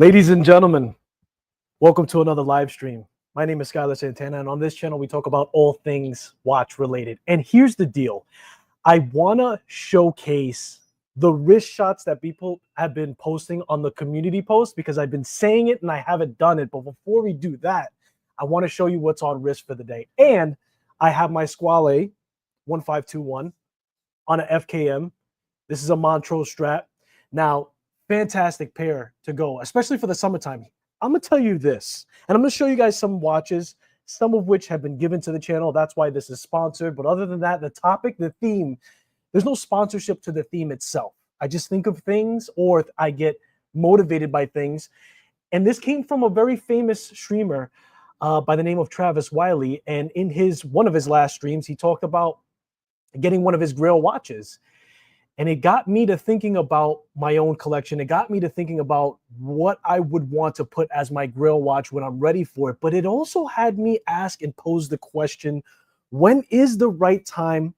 Ladies and gentlemen, welcome to another live stream. My name is Skylar Santana, and on this channel, we talk about all things watch related. And here's the deal. I want to showcase the wrist shots that people have been posting on the community post because I've been saying it and I haven't done it. But before we do that, I want to show you what's on wrist for the day. And I have my Squale 1521 on a FKM. This is a Montrose strap. Now, fantastic pair to go, especially for the summertime. I'm going to tell you this, and I'm going to show you guys some watches, some of which have been given to the channel. That's why this is sponsored. But other than that, the topic, the theme, there's no sponsorship to the theme itself. I just think of things or I get motivated by things. And this came from a very famous streamer by the name of Travis Wiley. And in one of his last streams, he talked about getting one of his Grail watches. And it got me to thinking about my own collection. It got me to thinking about what I would want to put as my Grail watch when I'm ready for it. But it also had me ask and pose the question, when is the right time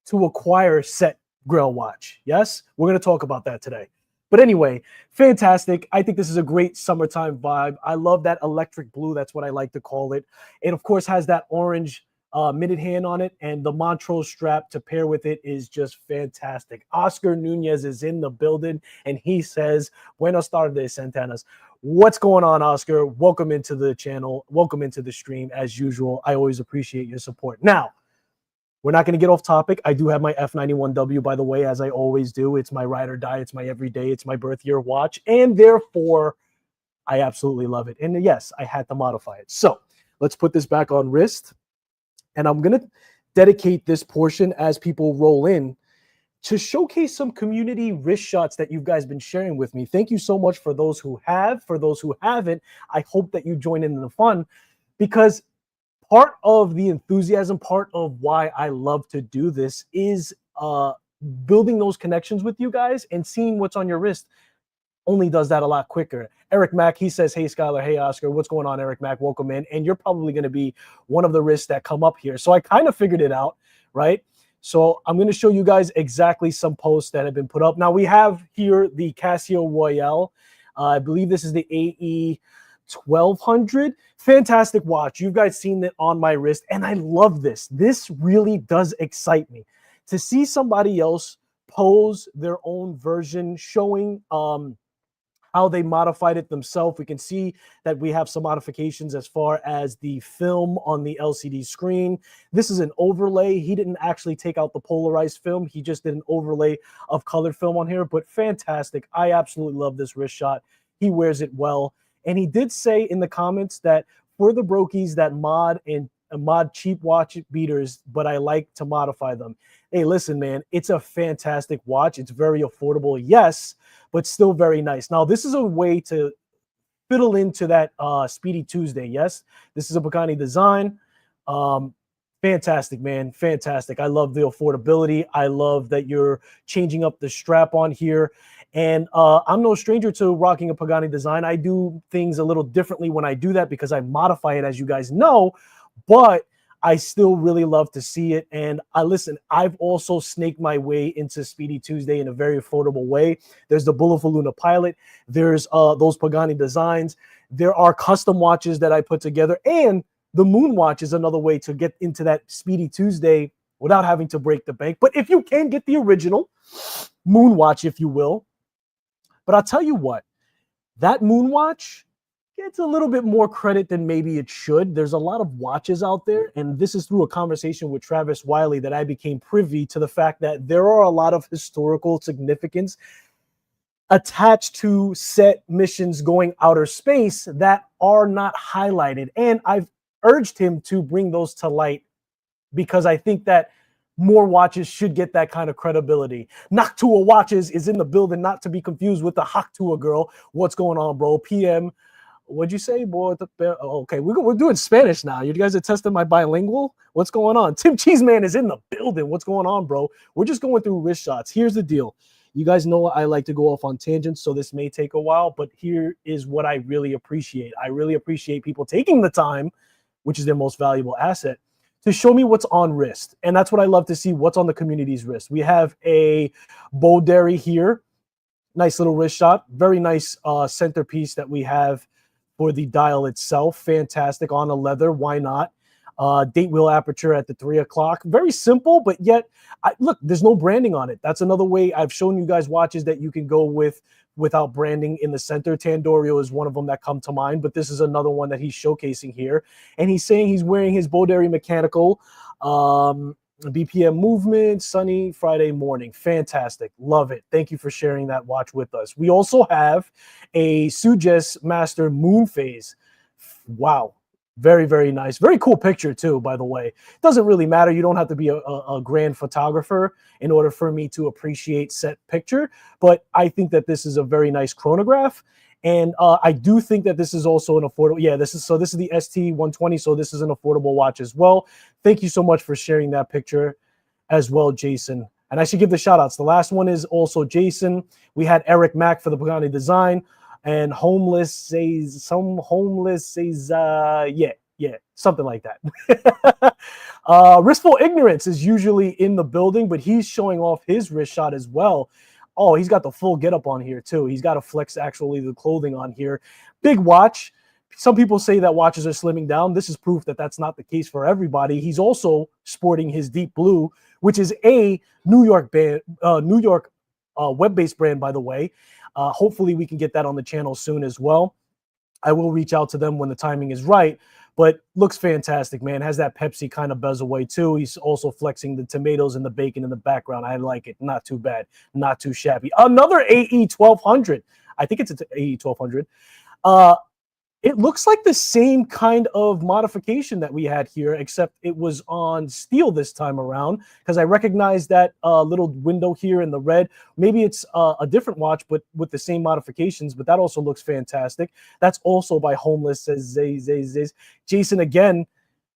to acquire set Grail watch? Yes, we're going to talk about that today. But anyway, fantastic. I think this is a great summertime vibe. I love that electric blue. That's what I like to call it. It, of course, has that orange minute hand on it, and the Montrose strap to pair with it is just fantastic. Oscar Nunez is in the building, and he says, Buenos tardes, Santanas. What's going on, Oscar? Welcome into the channel. Welcome into the stream, as usual. I always appreciate your support. Now, we're not going to get off topic. I do have my F91W, by the way, as I always do. It's my ride or die. It's my everyday. It's my birth year watch, and therefore, I absolutely love it. And yes, I had to modify it. So let's put this back on wrist. And I'm going to dedicate this portion as people roll in to showcase some community wrist shots that you guys been sharing with me. Thank you so much for those who have. For those who haven't, I hope that you join in the fun, because part of the enthusiasm, part of why I love to do this is building those connections with you guys, and seeing what's on your wrist only does that a lot quicker. Eric Mack, he says, hey, Skylar, hey, Oscar. What's going on, Eric Mack? Welcome in. And you're probably going to be one of the wrists that come up here. So I kind of figured it out, right? So I'm going to show you guys exactly some posts that have been put up. Now, we have here the Casio Royale. I believe this is the AE 1200. Fantastic watch. You guys seen it on my wrist, and I love this. This really does excite me. To see somebody else pose their own version, showing how they modified it themselves. We can see that we have some modifications as far as the film on the LCD screen. This is an overlay. He didn't actually take out the polarized film. He just did an overlay of colored film on here, but fantastic. I absolutely love this wrist shot. He wears it well. And he did say in the comments that for the brokies that mod cheap watch beaters, but I like to modify them. Hey, listen, man, it's a fantastic watch. It's very affordable, yes, but still very nice. Now, this is a way to fiddle into that Speedy Tuesday, yes? This is a Pagani design. Fantastic, man, fantastic. I love the affordability. I love that you're changing up the strap on here. And I'm no stranger to rocking a Pagani design. I do things a little differently when I do that because I modify it, as you guys know. But I still really love to see it. And listen, I've also snaked my way into Speedy Tuesday in a very affordable way. There's the Bullet Luna Pilot. There's those Pagani designs. There are custom watches that I put together. And the Moon Watch is another way to get into that Speedy Tuesday without having to break the bank. But if you can get the original Moon Watch, if you will. But I'll tell you what, that Moon Watch gets a little bit more credit than maybe it should. There's a lot of watches out there, and this is through a conversation with Travis Wiley that I became privy to the fact that there are a lot of historical significance attached to set missions going outer space that are not highlighted. And I've urged him to bring those to light because I think that more watches should get that kind of credibility. Noctua Watches is in the building, not to be confused with the Haktua girl. What's going on, bro? PM. What'd you say, boy? Okay, we're doing Spanish now. You guys are testing my bilingual? What's going on? Tim Cheeseman is in the building. What's going on, bro? We're just going through wrist shots. Here's the deal. You guys know I like to go off on tangents, so this may take a while, but here is what I really appreciate. I really appreciate people taking the time, which is their most valuable asset, to show me what's on wrist. And that's what I love to see, what's on the community's wrist. We have a Bowderry here Nice little wrist shot. Very nice centerpiece that we have for the dial itself. Fantastic on a leather. Why not? Date wheel aperture at the 3 o'clock. Very simple, but yet, look, there's no branding on it. That's another way I've shown you guys watches that you can go with without branding in the center. Tandorio is one of them that come to mind, but this is another one that he's showcasing here. And he's saying he's wearing his Boderi mechanical BPM movement, sunny Friday morning. Fantastic. Love it. Thank you for sharing that watch with us. We also have a Sujes Master Moon Phase. Wow. Very, very nice. Very cool picture too, by the way. Doesn't really matter. You don't have to be a grand photographer in order for me to appreciate set picture. But I think that this is a very nice chronograph. And I do think that this is also an affordable. Yeah, this is the ST120. So this is an affordable watch as well. Thank you so much for sharing that picture as well, Jason. And I should give the shout outs. The last one is also Jason. We had Eric Mack for the Pagani design. And Homeless says, something like that. Wristful Ignorance is usually in the building, but he's showing off his wrist shot as well. Oh, he's got the full getup on here too. He's got to flex actually the clothing on here. Big watch. Some people say that watches are slimming down. This is proof that that's not the case for everybody. He's also sporting his Deep Blue, which is a New York web-based brand, by the way. Hopefully we can get that on the channel soon as well. I will reach out to them when the timing is right, but looks fantastic, man. Has that Pepsi kind of bezel way too. He's also flexing the tomatoes and the bacon in the background. I like it. Not too bad. Not too shabby. Another AE 1200. I think it's an AE 1200. It looks like the same kind of modification that we had here, except it was on steel this time around, because I recognize that little window here in the red. Maybe it's a different watch, but with the same modifications, but that also looks fantastic. That's also by Homeless, says Zay. Jason again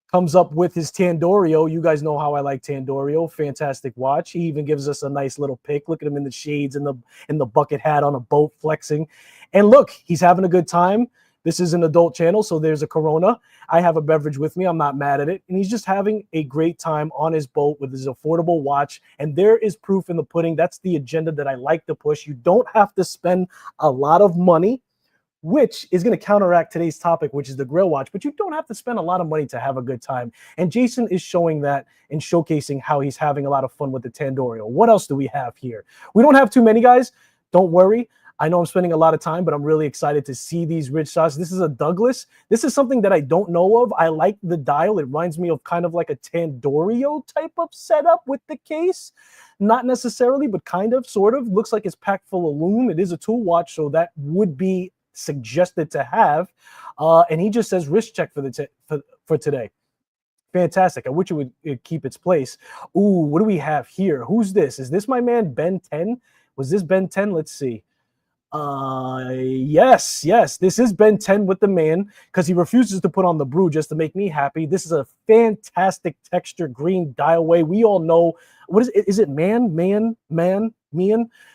comes up with his Tandorio. You guys know how I like Tandorio. Fantastic watch. He even gives us a nice little pic. Look at him in the shades and the bucket hat on a boat flexing. And look, he's having a good time. This is an adult channel, so there's a Corona. I have a beverage with me. I'm not mad at it. And he's just having a great time on his boat with his affordable watch. And there is proof in the pudding. That's the agenda that I like to push. You don't have to spend a lot of money, which is going to counteract today's topic, which is the Grail watch. But you don't have to spend a lot of money to have a good time. And Jason is showing that and showcasing how he's having a lot of fun with the Tandorio. What else do we have here? We don't have too many, guys. Don't worry. I know I'm spending a lot of time, but I'm really excited to see these rich shots. This is a Douglas. This is something that I don't know of. I like the dial. It reminds me of kind of like a Tandorio type of setup with the case. Not necessarily, but kind of, sort of. Looks like it's packed full of lume. It is a tool watch, so that would be suggested to have. And he just says wrist check for today. Fantastic. I wish it would keep its place. Ooh, what do we have here? Who's this? Is this my man Ben 10? Was this Ben 10? Let's see. Yes, this is Ben 10 with the man, because he refuses to put on the brew just to make me happy. This is a fantastic texture green dial way. We all know, what is it? Is it man,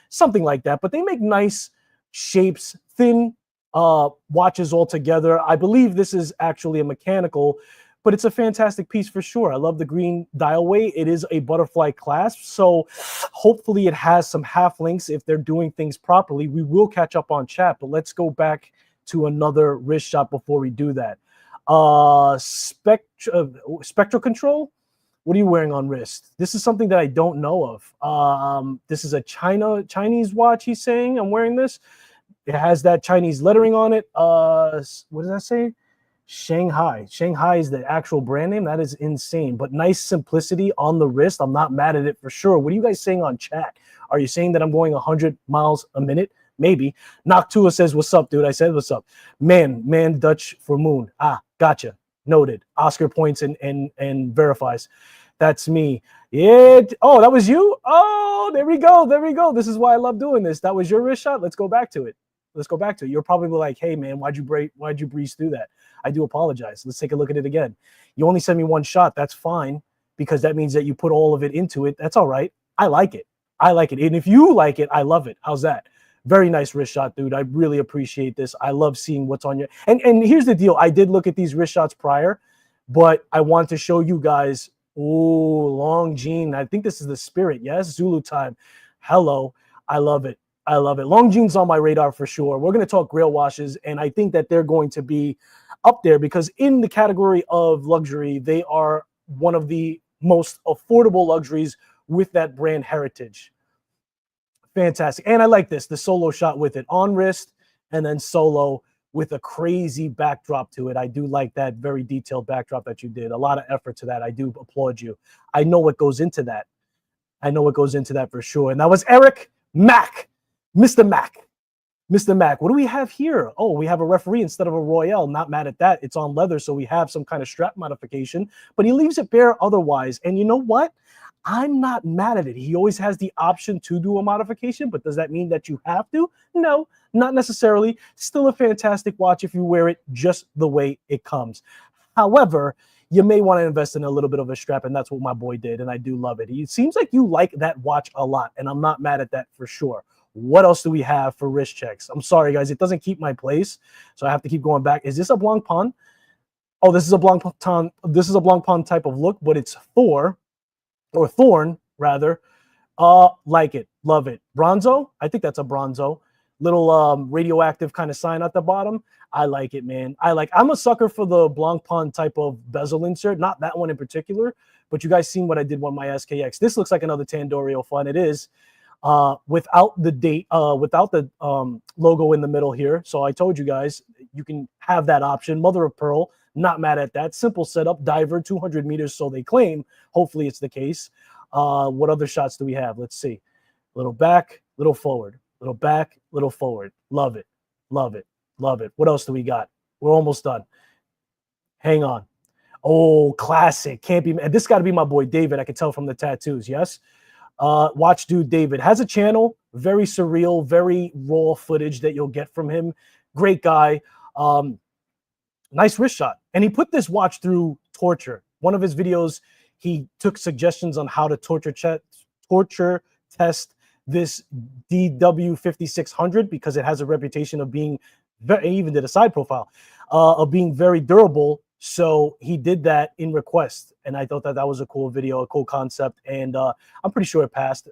something like that, but they make nice shapes, thin watches all together. I believe this is actually a mechanical, but it's a fantastic piece for sure. I love the green dial weight. It is a butterfly clasp, so hopefully it has some half links if they're doing things properly. We will catch up on chat, but let's go back to another wrist shot before we do that. Spectral control. What are you wearing on wrist? This is something that I don't know of. This is a Chinese watch. He's saying I'm wearing this. It has that Chinese lettering on it. What does that say? Shanghai. Shanghai is the actual brand name. That is insane, but nice simplicity on the wrist. I'm not mad at it for sure. What are you guys saying on chat? Are you saying that I'm going 100 miles a minute? Maybe. Noctua says, what's up, dude? I said, what's up? Man, Dutch for moon. Ah, gotcha. Noted. Oscar points and verifies. That's me. Yeah. Oh, that was you? Oh, there we go. This is why I love doing this. That was your wrist shot. Let's go back to it. You're probably like, hey, man, why'd you breeze through that? I do apologize. Let's take a look at it again. You only send me one shot. That's fine, because that means that you put all of it into it. That's all right. I like it. And if you like it, I love it. How's that? Very nice wrist shot, dude. I really appreciate this. I love seeing what's on your... And here's the deal. I did look at these wrist shots prior, but I want to show you guys... Oh, long jean. I think this is the Spirit. Yes, Zulu time. Hello. I love it. I love it. Longines on my radar for sure. We're going to talk Grail watches, and I think that they're going to be up there because in the category of luxury, they are one of the most affordable luxuries with that brand heritage. Fantastic. And I like this, the solo shot with it on wrist and then solo with a crazy backdrop to it. I do like that very detailed backdrop that you did. A lot of effort to that. I do applaud you. I know what goes into that. I know what goes into that for sure. And that was Eric Mack, Mr. Mack. Mr. Mack, what do we have here? Oh, we have a referee instead of a Royale. Not mad at that. It's on leather, so we have some kind of strap modification, but he leaves it bare otherwise. And you know what? I'm not mad at it. He always has the option to do a modification, but does that mean that you have to? No, not necessarily. Still a fantastic watch if you wear it just the way it comes. However, you may want to invest in a little bit of a strap, and that's what my boy did, and I do love it. It seems like you like that watch a lot, and I'm not mad at that for sure. What else do we have for wrist checks? I'm sorry, guys. It doesn't keep my place, so I have to keep going back. Is this a Blancpain? Oh, this is a Blancpain. This is a Blancpain type of look, but it's Thorn, rather. Like it. Love it. Bronzo? I think that's a Bronzo. Little radioactive kind of sign at the bottom. I like it, man. I'm a sucker for the Blancpain type of bezel insert. Not that one in particular, but you guys seen what I did on my SKX. This looks like another Tandorio Fun. It is. Without the date, without the logo in the middle here. So I told you guys, you can have that option. Mother of pearl, not mad at that. Simple setup, diver, 200 meters, so they claim. Hopefully it's the case. What other shots do we have? Let's see. Little back, little forward. Little back, little forward. Love it. Love it. Love it. What else do we got? We're almost done. Hang on. Oh, classic. Can't be. This got to be my boy David. I can tell from the tattoos. Yes. Watch Dude David has a channel, very surreal, very raw footage that you'll get from him. Great guy. Nice wrist shot. And he put this watch through torture. One of his videos, he took suggestions on how to torture test this DW5600 because it has a reputation of being very, he even did a side profile, of being very durable. So he did that in request, and I thought that that was a cool video, a cool concept, and I'm pretty sure it passed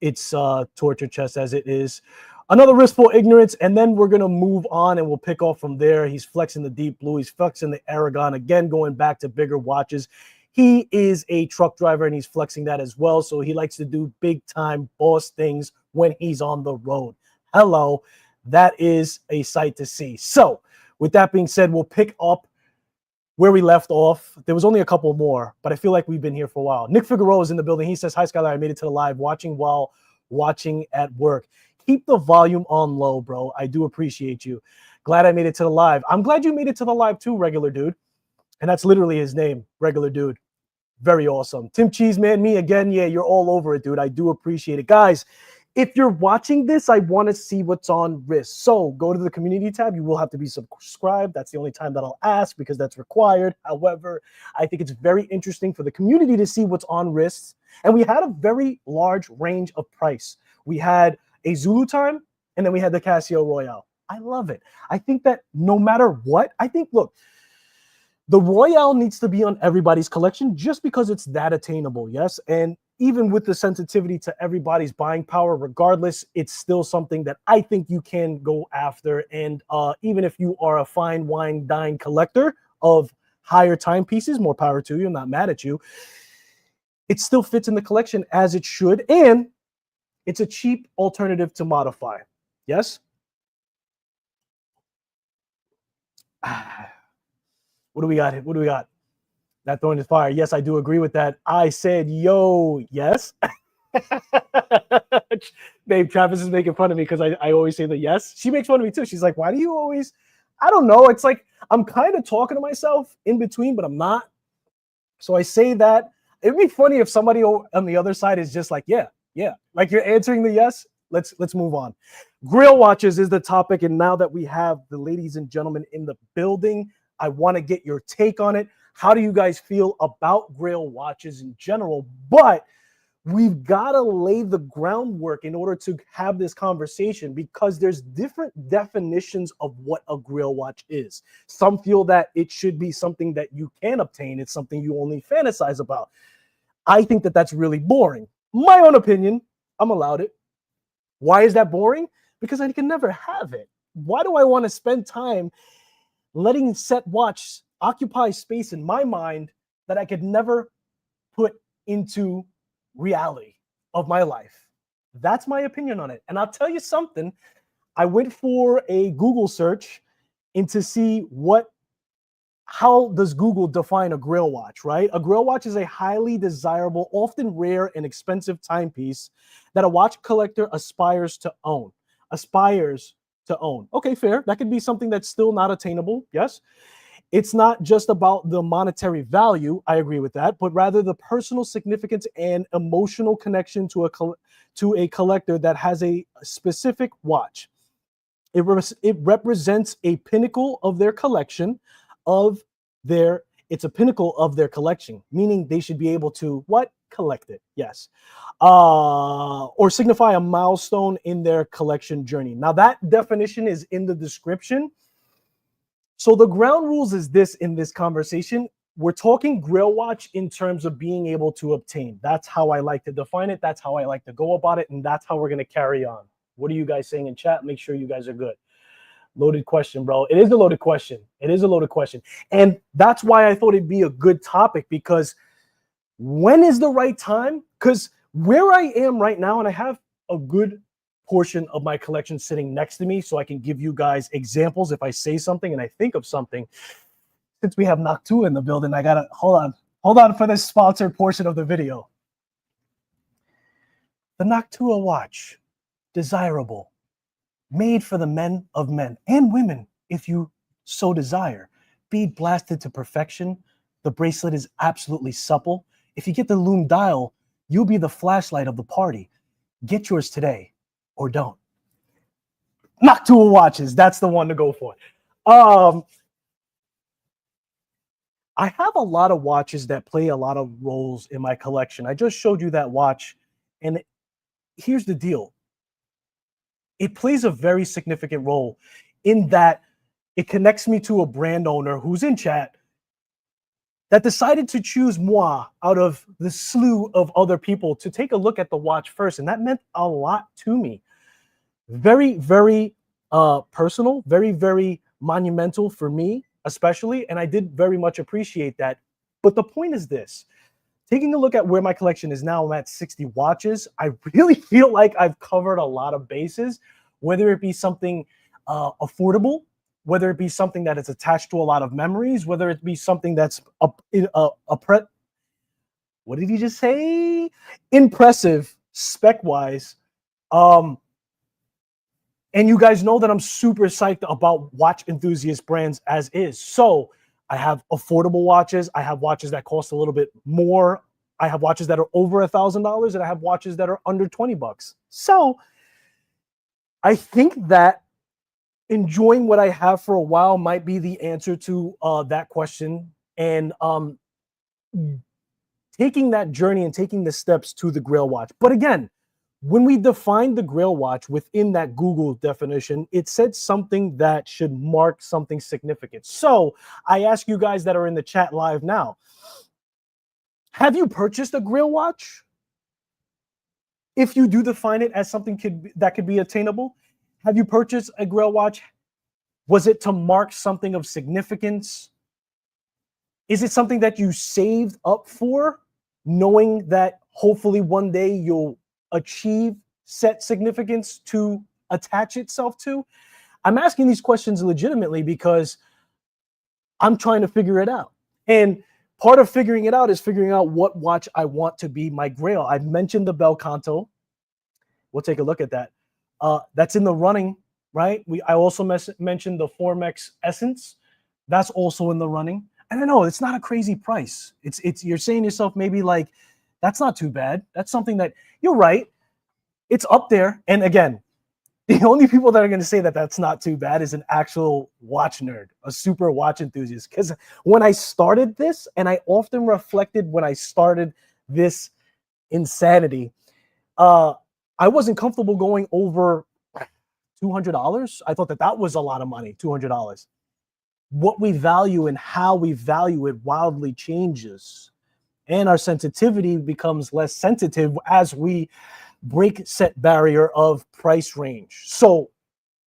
its torture test as it is. Another wristful ignorance, and then we're going to move on, and we'll pick off from there. He's flexing the Deep Blue. He's flexing the Aragon. Again, going back to bigger watches. He is a truck driver, and he's flexing that as well, so he likes to do big-time boss things when he's on the road. Hello. That is a sight to see. So, with that being said, we'll pick up where we left off. There was only a couple more, but I feel like we've been here for a while. Nick Figueroa is in the building. He says, hi, Skylar. I made it to the live watching while watching at work. Keep the volume on low, bro. I do appreciate you. Glad I made it to the live. I'm glad you made it to the live too, Regular Dude. And that's literally his name, Regular Dude. Very awesome. Tim Cheeseman, me again. Yeah, you're all over it, dude. I do appreciate it. Guys, if you're watching this, I want to see what's on wrist. So go to the community tab. You will have to be subscribed. That's the only time that I'll ask because that's required. However, I think it's very interesting for the community to see what's on wrists. And we had a very large range of price. We had a Zulu Time, and then we had the Casio Royale. I love it. I think that no matter what, I think, look, the Royale needs to be on everybody's collection just because it's that attainable, yes? And even with the sensitivity to everybody's buying power, regardless, it's still something that I think you can go after. And even if you are a fine wine dine collector of higher timepieces, more power to you, I'm not mad at you. It still fits in the collection as it should. And it's a cheap alternative to modify. Yes? What do we got? What do we got? That throwing is fire. Yes, I do agree with that. I said, yo, yes. Babe, Travis is making fun of me because I always say the yes. She makes fun of me too. She's like, why do you always, I don't know. It's like, I'm kind of talking to myself in between, but I'm not. So I say that. It'd be funny if somebody on the other side is just like, yeah. Like you're answering the yes. Let's move on. Grail watches is the topic. And now that we have the ladies and gentlemen in the building, I want to get your take on it. How do you guys feel about Grail watches in general? But we've got to lay the groundwork in order to have this conversation because there's different definitions of what a Grail watch is. Some feel that it should be something that you can obtain. It's something you only fantasize about. I think that that's really boring. My own opinion. I'm allowed it. Why is that boring? Because I can never have it. Why do I want to spend time letting set watch occupy space in my mind that I could never put into reality of my life? That's my opinion on it. And I'll tell you something. I went for a Google search to see how does Google define a Grail watch, right? A Grail watch is a highly desirable, often rare and expensive timepiece that a watch collector aspires to own. Okay, fair. That could be something that's still not attainable. Yes. It's not just about the monetary value. I agree with that, but rather the personal significance and emotional connection to a collector that has a specific watch. It represents a pinnacle of their collection it's a pinnacle of their collection, meaning they should be able to collect it. Yes. Or signify a milestone in their collection journey. Now that definition is in the description. So the ground rules is this in this conversation. We're talking Grail watch in terms of being able to obtain. That's how I like to define it. That's how I like to go about it. And that's how we're going to carry on. What are you guys saying in chat? Make sure you guys are good. Loaded question, bro. It is a loaded question. It is a loaded question. And that's why I thought it'd be a good topic, because when is the right time? Because where I am right now, and I have a good portion of my collection sitting next to me so I can give you guys examples if I say something and I think of something. Since we have Noctua in the building, I gotta hold on for this sponsored portion of the video. The Noctua watch, desirable, made for the men of men and women, if you so desire. Bead blasted to perfection. The bracelet is absolutely supple. If you get the lume dial, you'll be the flashlight of the party. Get yours today, or don't. Noctua watches, that's the one to go for. I have a lot of watches that play a lot of roles in my collection. I just showed you that watch, and here's the deal. It plays a very significant role in that it connects me to a brand owner who's in chat that decided to choose moi out of the slew of other people to take a look at the watch first. And that meant a lot to me. Very, very personal, very, very monumental for me, especially. And I did very much appreciate that. But the point is this. Taking a look at where my collection is now, I'm at 60 watches. I really feel like I've covered a lot of bases, whether it be something affordable, whether it be something that is attached to a lot of memories, whether it be something that's what did he just say? Impressive spec-wise. And you guys know that I'm super psyched about watch enthusiast brands as is. So I have affordable watches. I have watches that cost a little bit more. I have watches that are over $1,000, and I have watches that are under 20 bucks. So I think that enjoying what I have for a while might be the answer to that question. And taking that journey and taking the steps to the Grail watch. But again, when we defined the Grail watch within that Google definition, it said something that should mark something significant. So I ask you guys that are in the chat live now, have you purchased a Grail watch? If you do define it as something that could be attainable, have you purchased a Grail watch? Was it to mark something of significance? Is it something that you saved up for, knowing that hopefully one day you'll achieve set significance to attach itself to? I'm asking these questions legitimately because I'm trying to figure it out. And part of figuring it out is figuring out what watch I want to be my Grail. I've mentioned the Bel Canto. We'll take a look at that. That's in the running, right? I also mentioned the Formex Essence. That's also in the running. And I know it's not a crazy price. It's you're saying to yourself, maybe like, that's not too bad. That's something that, you're right, it's up there. And again, the only people that are going to say that that's not too bad is an actual watch nerd, a super watch enthusiast. Because when I started this, and I often reflected when I started this insanity, I wasn't comfortable going over $200. I thought that was a lot of money, $200. What we value and how we value it wildly changes. And our sensitivity becomes less sensitive as we break set barrier of price range. So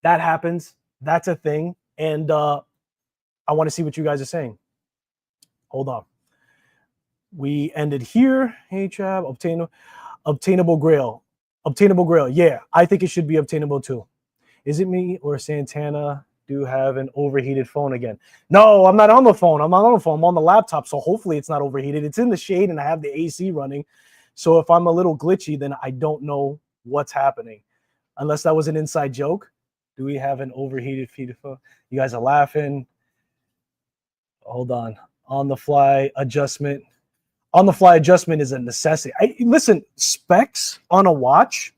that happens. That's a thing. And I want to see what you guys are saying. Hold on. We ended here. Hey, Chab, obtainable Grail. Obtainable Grail. Yeah, I think it should be obtainable too. Is it me or Santana do have an overheated phone again? No, I'm not on the phone. I'm not on the phone. I'm on the laptop. So hopefully it's not overheated. It's in the shade and I have the AC running. So if I'm a little glitchy, then I don't know what's happening. Unless that was an inside joke. Do we have an overheated phone? You guys are laughing. Hold on. On the fly adjustment. On the fly adjustment is a necessity. Listen, specs on a watch.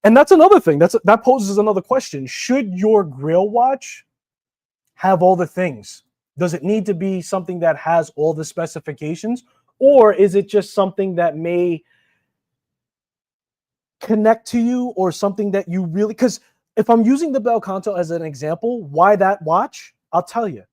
And that's another thing. That poses another question. Should your Grail watch have all the things? Does it need to be something that has all the specifications? Or is it just something that may connect to you or something that you really... Because if I'm using the Bel Canto as an example, why that watch? I'll tell you.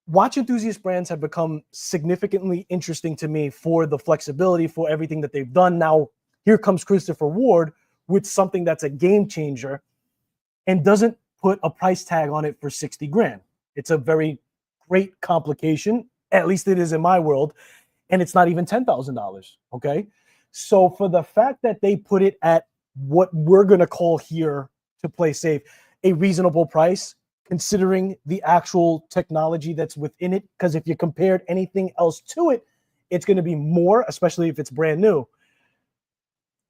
Watch enthusiast brands have become significantly interesting to me for the flexibility, for everything that they've done. Now, here comes Christopher Ward with something that's a game changer and doesn't put a price tag on it for 60 grand. It's a very great complication. At least it is in my world. And it's not even $10,000. Okay. So for the fact that they put it at what we're going to call here, to play safe, a reasonable price, considering the actual technology that's within it, because if you compared anything else to it, it's going to be more, especially if it's brand new.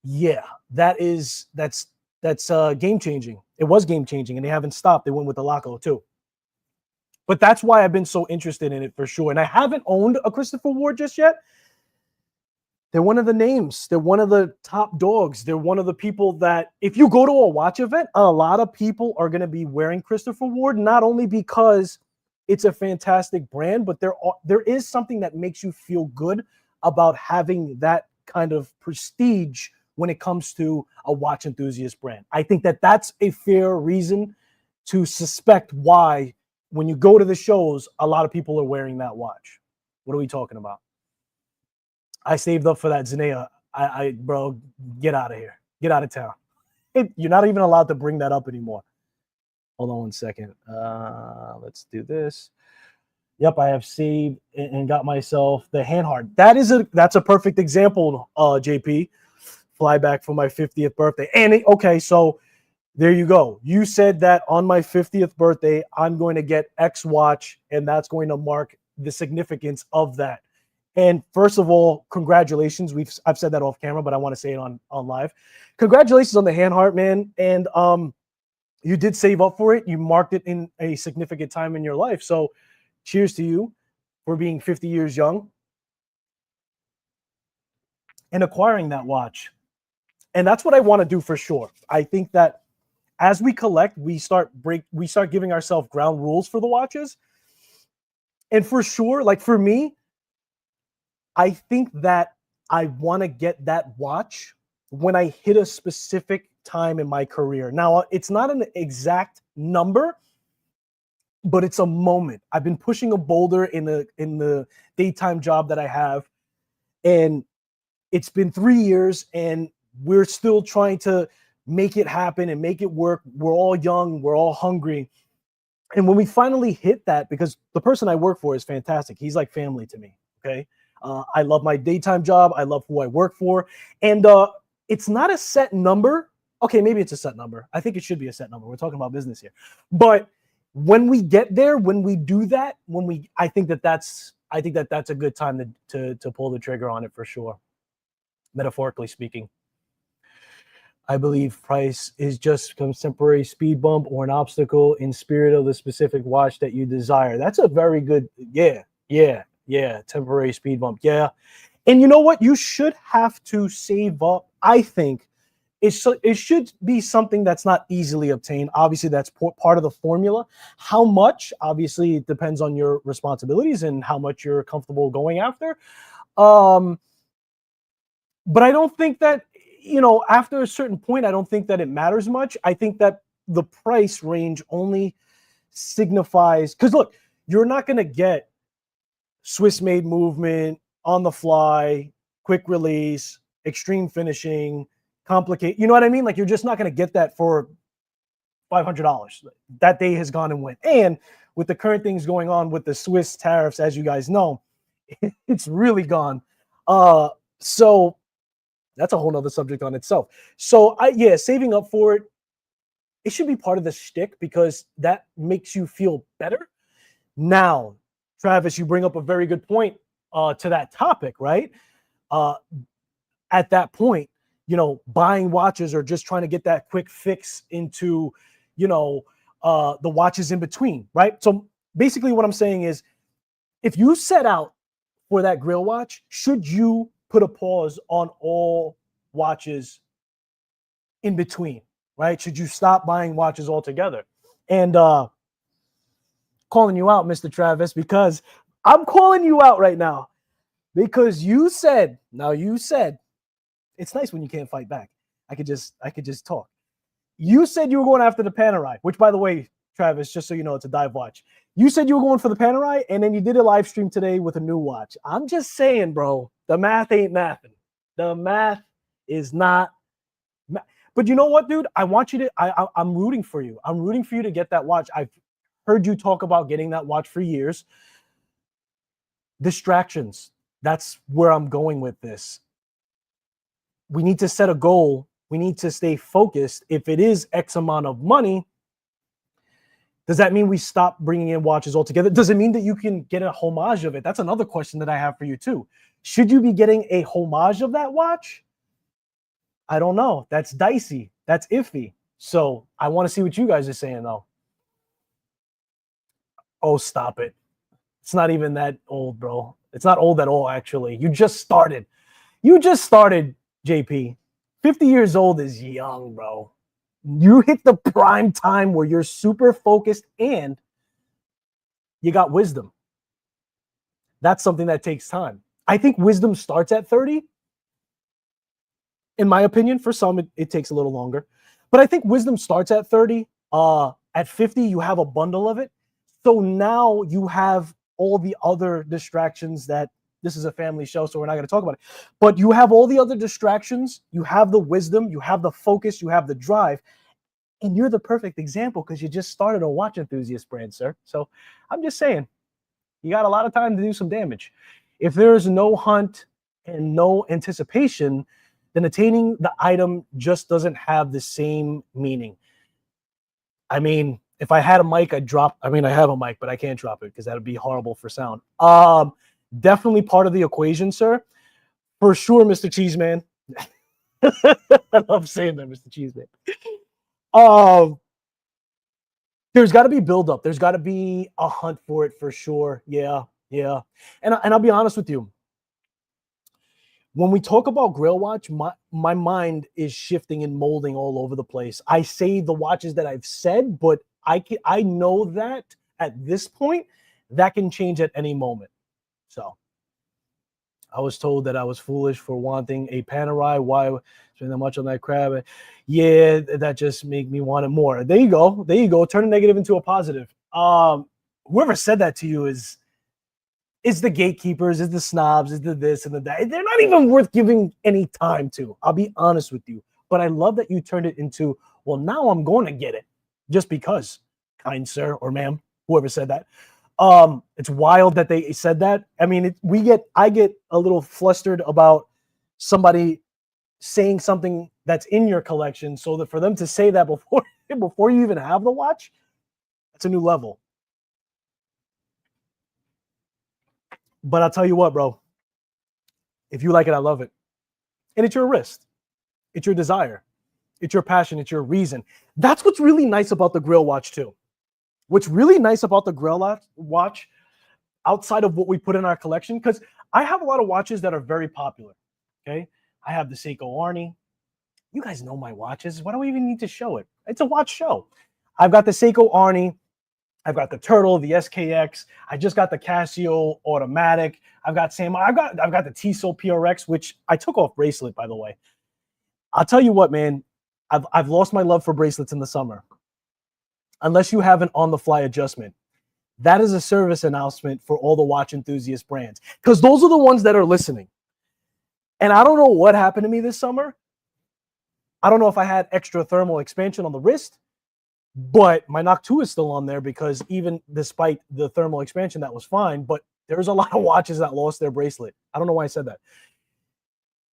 Yeah, that's game changing. It was game changing, and they haven't stopped. They went with the Laco too. But that's why I've been so interested in it for sure. And I haven't owned a Christopher Ward just yet. They're one of the names. They're one of the top dogs. They're one of the people that if you go to a watch event, a lot of people are going to be wearing Christopher Ward, not only because it's a fantastic brand, but there is something that makes you feel good about having that kind of prestige when it comes to a watch enthusiast brand. I think that that's a fair reason to suspect why when you go to the shows, a lot of people are wearing that watch. What are we talking about? I saved up for that Zenea. Bro, get out of here. Get out of town. You're not even allowed to bring that up anymore. Hold on one second. Let's do this. Yep, I have saved and got myself the Handhard. That's a perfect example, JP. Fly back for my 50th birthday. And okay, so there you go. You said that on my 50th birthday, I'm going to get X watch, and that's going to mark the significance of that. And first of all, congratulations. I've said that off camera, but I want to say it on live. Congratulations on the Handhard, man. And you did save up for it. You marked it in a significant time in your life. So cheers to you for being 50 years young and acquiring that watch. And that's what I want to do for sure. I think that as we collect, we start giving ourselves ground rules for the watches. And for sure, like for me, I think that I want to get that watch when I hit a specific time in my career. Now, it's not an exact number, but it's a moment. I've been pushing a boulder in the daytime job that I have, and it's been 3 years, and we're still trying to make it happen and make it work. We're all young. We're all hungry. And when we finally hit that, because the person I work for is fantastic. He's like family to me, okay? I love my daytime job. I love who I work for. And it's not a set number. Okay, maybe it's a set number. I think it should be a set number. We're talking about business here. But when we get there, when we do that, I think that's a good time to pull the trigger on it for sure. Metaphorically speaking. I believe price is just some temporary speed bump or an obstacle in spirit of the specific watch that you desire. That's a very good, yeah, temporary speed bump, yeah. And you know what? You should have to save up. I think it should be something that's not easily obtained. Obviously, that's part of the formula. How much? Obviously, it depends on your responsibilities and how much you're comfortable going after. But I don't think that, after a certain point, I don't think that it matters much. I think that the price range only signifies, because look, you're not going to get Swiss made movement on the fly quick release, extreme finishing, complicate. You know what I mean? Like you're just not going to get that for $500. That day has gone and went. And with the current things going on with the Swiss tariffs, as you guys know, it's really gone. So that's a whole nother subject on itself. So saving up for it, it should be part of the shtick because that makes you feel better. Now, Travis, you bring up a very good point to that topic, right? At that point, buying watches or just trying to get that quick fix into, the watches in between, right? So basically what I'm saying is if you set out for that Grail watch, should you put a pause on all watches in between, right? Should you stop buying watches altogether? And calling you out, Mr. Travis, because I'm calling you out right now because you said it's nice when you can't fight back. I could just talk. You said you were going after the Panerai, which, by the way, Travis, just so you know, it's a dive watch. You said you were going for the Panerai, and then you did a live stream today with a new watch. I'm just saying, bro, the math ain't mathing. The math is not. But you know what, dude? I want you to. I'm rooting for you. I'm rooting for you to get that watch. I've heard you talk about getting that watch for years. Distractions. That's where I'm going with this. We need to set a goal. We need to stay focused. If it is X amount of money, does that mean we stop bringing in watches altogether? Does it mean that you can get a homage of it? That's another question that I have for you too. Should you be getting a homage of that watch? I don't know. That's dicey. That's iffy. So I want to see what you guys are saying though. Oh, stop it. It's not even that old, bro. It's not old at all, actually. You just started. JP. 50 years old is young, bro. You hit the prime time where you're super focused and you got wisdom. That's something that takes time. I think wisdom starts at 30. In my opinion, for some, it takes a little longer. But I think wisdom starts at 30. At 50, you have a bundle of it. So now you have all the other distractions that this is a family show, so we're not going to talk about it. But you have all the other distractions. You have the wisdom. You have the focus. You have the drive. And you're the perfect example because you just started a watch enthusiast brand, sir. So I'm just saying, you got a lot of time to do some damage. If there is no hunt and no anticipation, then attaining the item just doesn't have the same meaning. I mean, if I had a mic, I'd drop. I mean, I have a mic, but I can't drop it because that would be horrible for sound. Definitely part of the equation, sir. For sure, Mr. Cheeseman. I love saying that, Mr. Cheeseman. There's got to be build-up. There's got to be a hunt for it for sure. Yeah. And I'll be honest with you. When we talk about Grail watch, my mind is shifting and molding all over the place. I say the watches that I've said, but I know that at this point, that can change at any moment. So I was told that I was foolish for wanting a Panerai. Why spend that much on that crab? Yeah, that just made me want it more. There you go. Turn a negative into a positive. Whoever said that to you is the gatekeepers, is the snobs, is the this and the that. They're not even worth giving any time to. I'll be honest with you. But I love that you turned it into, well, now I'm going to get it just because, kind sir or ma'am, whoever said that. It's wild that they said that. I mean, I get a little flustered about somebody saying something that's in your collection, so that for them to say that before you even have the watch, that's a new level. But I'll tell you what, bro. If you like it, I love it. And it's your wrist. It's your desire. It's your passion. It's your reason. That's what's really nice about the Grail watch too. What's really nice about the Grail watch, outside of what we put in our collection, because I have a lot of watches that are very popular. Okay. I have the Seiko Arnie. You guys know my watches. Why do we even need to show it? It's a watch show. I've got the Seiko Arnie. I've got the Turtle, the SKX. I just got the Casio Automatic. I've got the Tissot PRX, which I took off bracelet, by the way. I'll tell you what, man. I've lost my love for bracelets in the summer. Unless you have an on-the-fly adjustment. That is a service announcement for all the watch enthusiast brands. Because those are the ones that are listening. And I don't know what happened to me this summer. I don't know if I had extra thermal expansion on the wrist, but my Nock 2 is still on there because even despite the thermal expansion, that was fine. But there's a lot of watches that lost their bracelet. I don't know why I said that.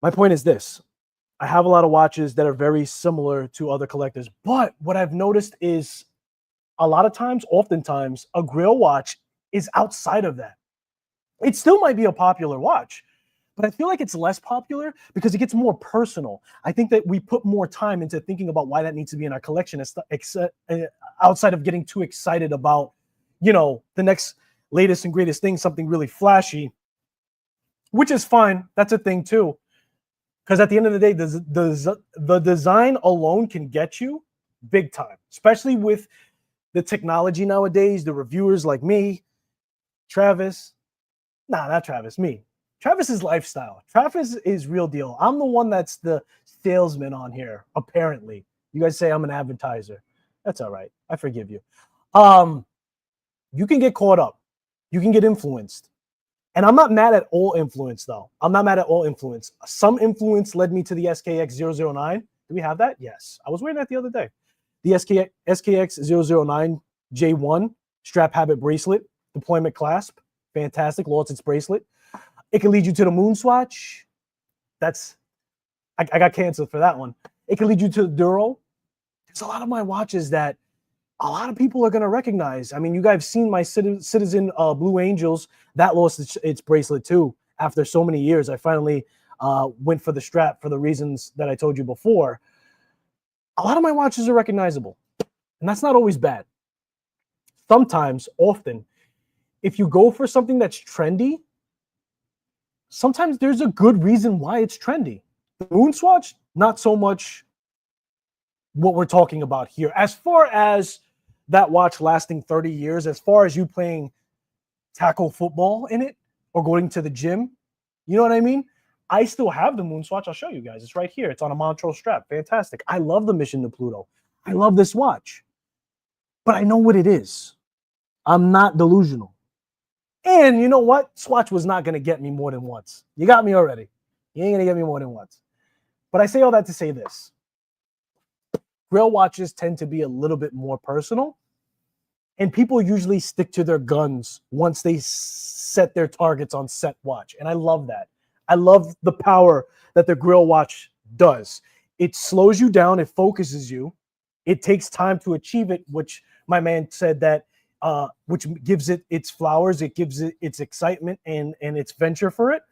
My point is this. I have a lot of watches that are very similar to other collectors. But what I've noticed is a lot of times, oftentimes, a Grail watch is outside of that. It still might be a popular watch, but I feel like it's less popular because it gets more personal. I think that we put more time into thinking about why that needs to be in our collection outside of getting too excited about, the next latest and greatest thing, something really flashy, which is fine. That's a thing too. Because at the end of the day, the design alone can get you big time, especially with the technology nowadays, the reviewers like me, Travis. Nah, not Travis, me. Travis is lifestyle. Travis is real deal. I'm the one that's the salesman on here, apparently. You guys say I'm an advertiser. That's all right. I forgive you. You can get caught up. You can get influenced. And I'm not mad at all influence, though. I'm not mad at all influence. Some influence led me to the SKX009. Do we have that? Yes. I was wearing that the other day. The SKX009 J1 strap habit bracelet, deployment clasp. Fantastic. Lawson's bracelet. It can lead you to the moon swatch. I got canceled for that one. It can lead you to the Duro. There's a lot of my watches that a lot of people are going to recognize. I mean, you guys have seen my Citizen Blue Angels. That lost its bracelet too. After so many years, I finally went for the strap for the reasons that I told you before. A lot of my watches are recognizable, and that's not always bad. Sometimes, often, if you go for something that's trendy, sometimes there's a good reason why it's trendy. The moon swatch, not so much what we're talking about here. As far as that watch lasting 30 years, as far as you playing tackle football in it or going to the gym, you know what I mean? I still have the moon swatch. I'll show you guys. It's right here. It's on a Montrose strap. Fantastic. I love the Mission to Pluto. I love this watch. But I know what it is. I'm not delusional. And you know what? Swatch was not going to get me more than once. You got me already. You ain't going to get me more than once. But I say all that to say this. Grail watches tend to be a little bit more personal. And people usually stick to their guns once they set their targets on set watch. And I love that. I love the power that the Grail watch does. It slows you down. It focuses you. It takes time to achieve it, which my man said that which gives it its flowers, it gives it its excitement and its venture for it,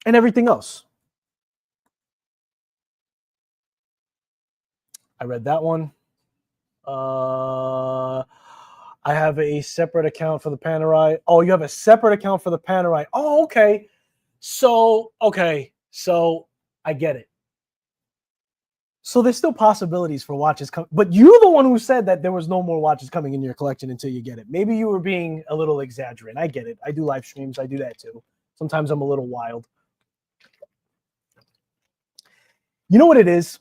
and everything else. I read that one. I have a separate account for the Panerai. Oh, you have a separate account for the Panerai. Oh, okay. So I get it. So there's still possibilities for watches coming, but you're the one who said that there was no more watches coming in your collection until you get it. Maybe you were being a little exaggerating. I get it. I do live streams. I do that too. Sometimes I'm a little wild. You know what it is,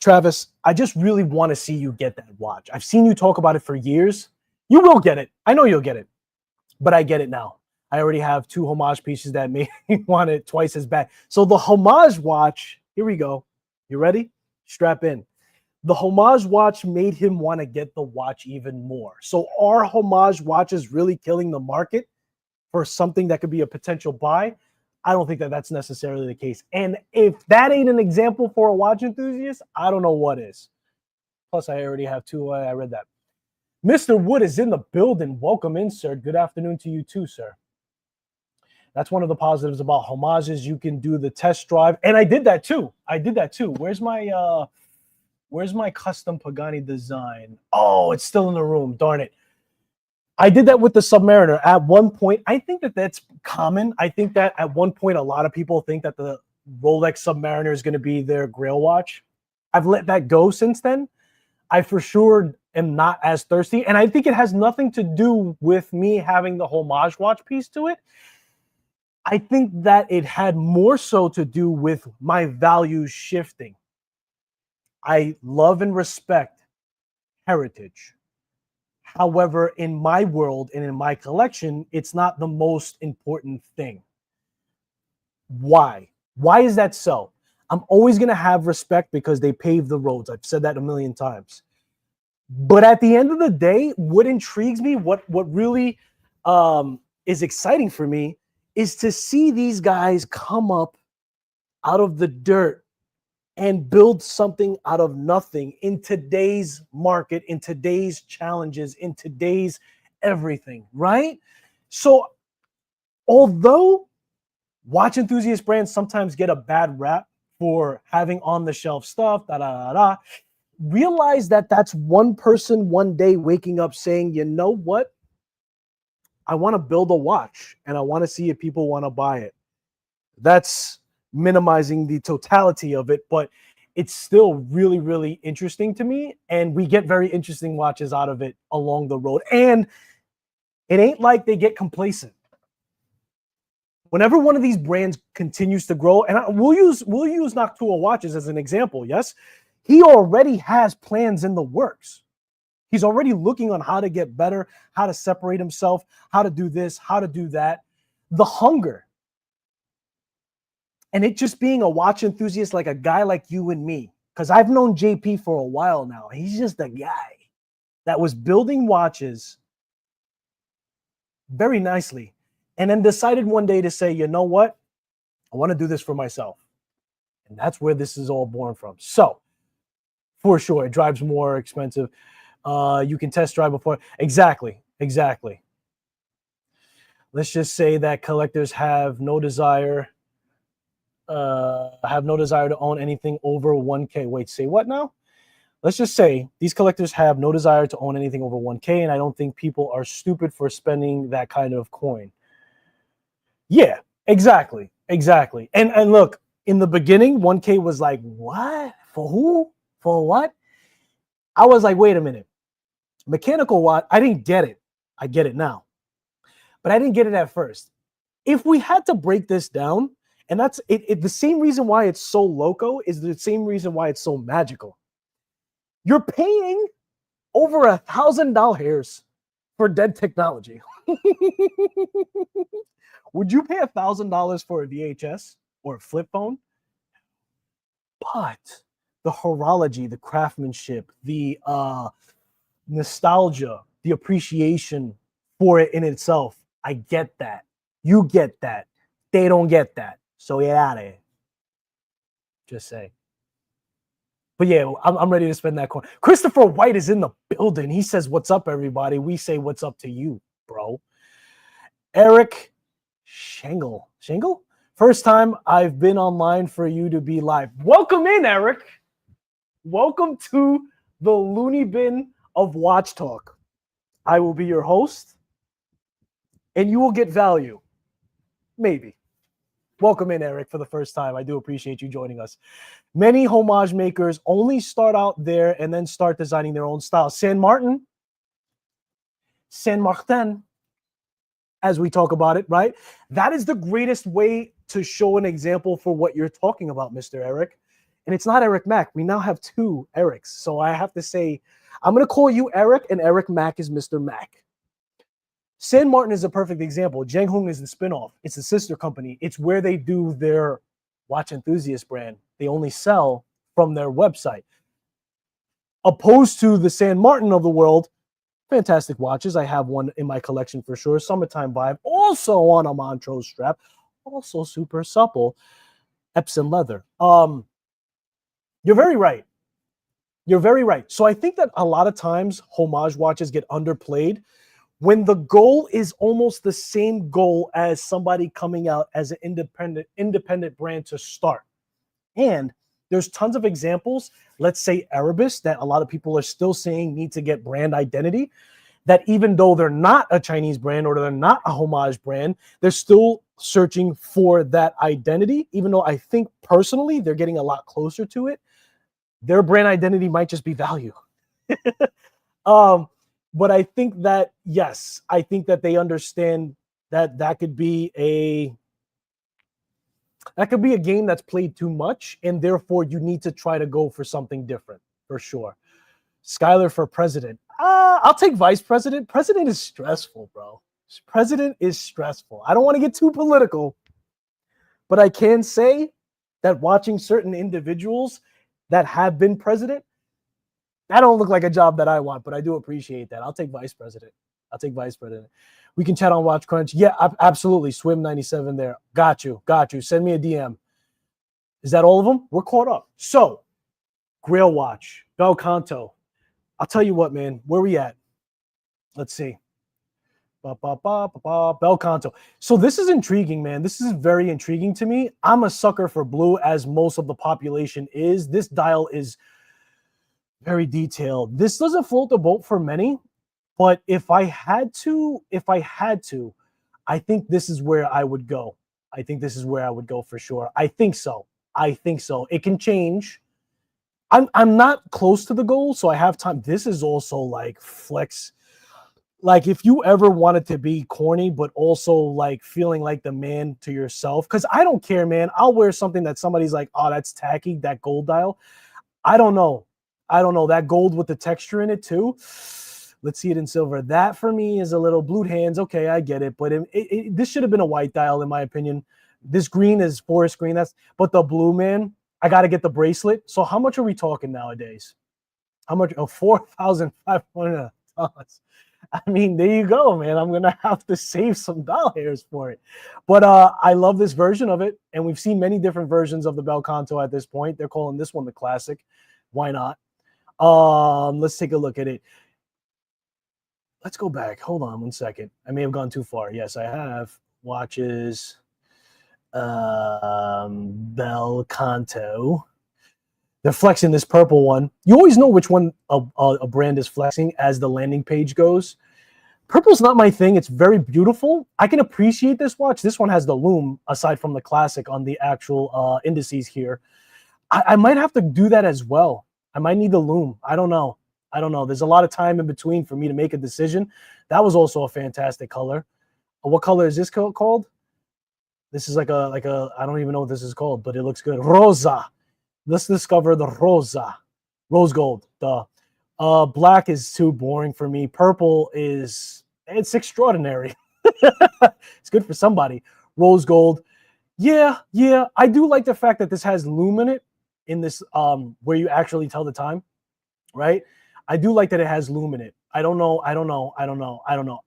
Travis? I just really want to see you get that watch. I've seen you talk about it for years. You will get it. I know you'll get it, but I get it now. I already have 2 homage pieces that made me want it twice as bad. So the homage watch, here we go. You ready? Strap in. The homage watch made him want to get the watch even more. So are homage watches really killing the market for something that could be a potential buy? I don't think that that's necessarily the case. And if that ain't an example for a watch enthusiast, I don't know what is. Plus, I already have 2. I read that. Mr. Wood is in the building. Welcome in, sir. Good afternoon to you too, sir. That's one of the positives about homages. You can do the test drive. And I did that too. Where's my custom Pagani design? Oh, it's still in the room. Darn it. I did that with the Submariner. At one point, I think that that's common. I think that at one point, a lot of people think that the Rolex Submariner is going to be their Grail watch. I've let that go since then. I for sure am not as thirsty. And I think it has nothing to do with me having the homage watch piece to it. I think that it had more so to do with my values shifting. I love and respect heritage. However, in my world and in my collection, it's not the most important thing. Why? Why is that so? I'm always going to have respect because they paved the roads. I've said that a million times. But at the end of the day, what intrigues me, what really is exciting for me, is to see these guys come up out of the dirt and build something out of nothing in today's market, in today's challenges, in today's everything, right? So although watch enthusiast brands sometimes get a bad rap for having on-the-shelf stuff, realize that that's one person one day waking up saying, you know what? I want to build a watch and I want to see if people want to buy it. That's minimizing the totality of it, but it's still really, really interesting to me. And we get very interesting watches out of it along the road. And it ain't like they get complacent. Whenever one of these brands continues to grow, and we'll use Noctua watches as an example, yes? He already has plans in the works. He's already looking on how to get better, how to separate himself, how to do this, how to do that. The hunger. And it just being a watch enthusiast, like a guy like you and me, because I've known JP for a while now. He's just a guy that was building watches very nicely and then decided one day to say, you know what? I want to do this for myself. And that's where this is all born from. So, for sure, it drives more expensive. You can test drive before. Exactly. Let's just say that collectors have no desire to own anything over 1K. Wait, say what now? Let's just say these collectors have no desire to own anything over 1K, and I don't think people are stupid for spending that kind of coin. Yeah, exactly. And look, in the beginning, 1K was like, what? For who? For what? I was like, wait a minute. Mechanical watch, I didn't get it. I get it now. But I didn't get it at first. If we had to break this down, and that's it, the same reason why it's so loco is the same reason why it's so magical. You're paying over $1,000 for dead technology. Would you pay $1,000 for a VHS or a flip phone? But the horology, the craftsmanship, the nostalgia, the appreciation for it in itself, I get that. You get that. They don't get that. So get out of here. Just say. But yeah, I'm ready to spend that coin. Christopher White is in the building. He says, what's up, everybody? We say, what's up to you, bro? Eric Shingle. First time I've been online for you to be live. Welcome in, Eric. Welcome to the loony bin of Watch Talk. I will be your host, and you will get value. Maybe. Welcome in, Eric, for the first time. I do appreciate you joining us. Many homage makers only start out there and then start designing their own style. Saint Martin, as we talk about it, right? That is the greatest way to show an example for what you're talking about, Mr. Eric. And it's not Eric Mack. We now have two Erics. So I have to say, I'm going to call you Eric, and Eric Mack is Mr. Mack. Saint Martin is a perfect example. Zheng Hung is the spinoff. It's a sister company. It's where they do their watch enthusiast brand. They only sell from their website. Opposed to the Saint Martin of the world, fantastic watches. I have one in my collection for sure. Summertime vibe. Also on a Montrose strap. Also super supple. Epson leather. You're very right. So I think that a lot of times homage watches get underplayed when the goal is almost the same goal as somebody coming out as an independent brand to start. And there's tons of examples, let's say Erebus, that a lot of people are still saying need to get brand identity, that even though they're not a Chinese brand or they're not a homage brand, they're still searching for that identity, even though I think personally they're getting a lot closer to it. Their brand identity might just be value. But I think that, yes, I think that they understand that that could be a game that's played too much, and therefore you need to try to go for something different, for sure. Skylar for president. I'll take vice president. President is stressful, bro. President is stressful. I don't want to get too political, But I can say that watching certain individuals that have been president, that don't look like a job that I want, but I do appreciate that. I'll take vice president. I'll take vice president. We can chat on Watch Crunch. Yeah, absolutely. Swim 97 there. Got you. Got you. Send me a DM. Is that all of them? We're caught up. So, Grail Watch, Bel Canto. I'll tell you what, man. Where we at? Let's see. Bel Canto. So this is intriguing, man. This is very intriguing to me. I'm a sucker for blue, as most of the population is. This dial is very detailed. This doesn't float the boat for many, but if I had to, I think this is where I would go. I think this is where I would go for sure. I think so. It can change. I'm not close to the goal, so I have time. This is also like flex. Like if you ever wanted to be corny, but also like feeling like the man to yourself, because I don't care, man. I'll wear something that somebody's like, oh, that's tacky, that gold dial. I don't know. That gold with the texture in it too. Let's see it in silver. That for me is a little blued hands. Okay, I get it. But this should have been a white dial, in my opinion. This green is forest green. But the blue, man, I got to get the bracelet. So how much are we talking nowadays? How much? Oh, $4,500. I mean, there you go, man. I'm going to have to save some doll hairs for it. But I love this version of it. And we've seen many different versions of the Bel Canto at this point. They're calling this one the classic. Why not? Let's take a look at it. Let's go back. Hold on one second. I may have gone too far. Yes, I have. Watches. Bel Canto. They're flexing this purple one. You always know which one a brand is flexing as the landing page goes. Purple's not my thing. It's very beautiful. I can appreciate this watch. This one has the lume aside from the classic on the actual indices here. I might have to do that as well. I might need the lume. I don't know. There's a lot of time in between for me to make a decision. That was also a fantastic color. What color is this called? This is like a I don't even know what this is called, but it looks good. Rosa. Let's discover the rosa. Rose gold. Black is too boring for me. Purple it's extraordinary. It's good for somebody. Rose gold. Yeah. I do like the fact that this has lume in it, in this where you actually tell the time, right? I do like that it has lume in it. I don't know.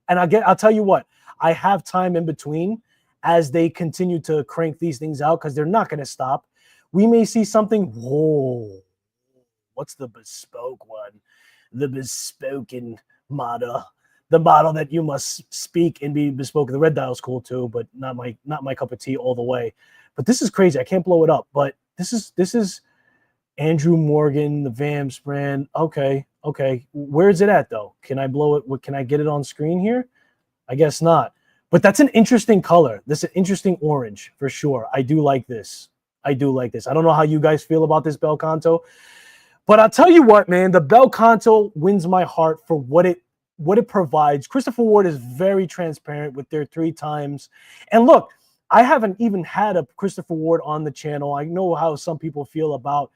And I'll tell you what, I have time in between as they continue to crank these things out, because they're not going to stop. We may see something. Whoa, what's the bespoke one? The bespoken model. The model that you must speak and be bespoke. The red dial's cool too, but not my cup of tea all the way. But this is crazy. I can't blow it up. But this is Andrew Morgan, the Vamps brand. Okay. Where is it at though? Can I blow it? Can I get it on screen here? I guess not. But that's an interesting color. This is an interesting orange for sure. I do like this. I don't know how you guys feel about this Bel Canto, but I'll tell you what, man, the Bel Canto wins my heart for what it provides. Christopher Ward is very transparent with their 3 times. And look, I haven't even had a Christopher Ward on the channel. I know how some people feel about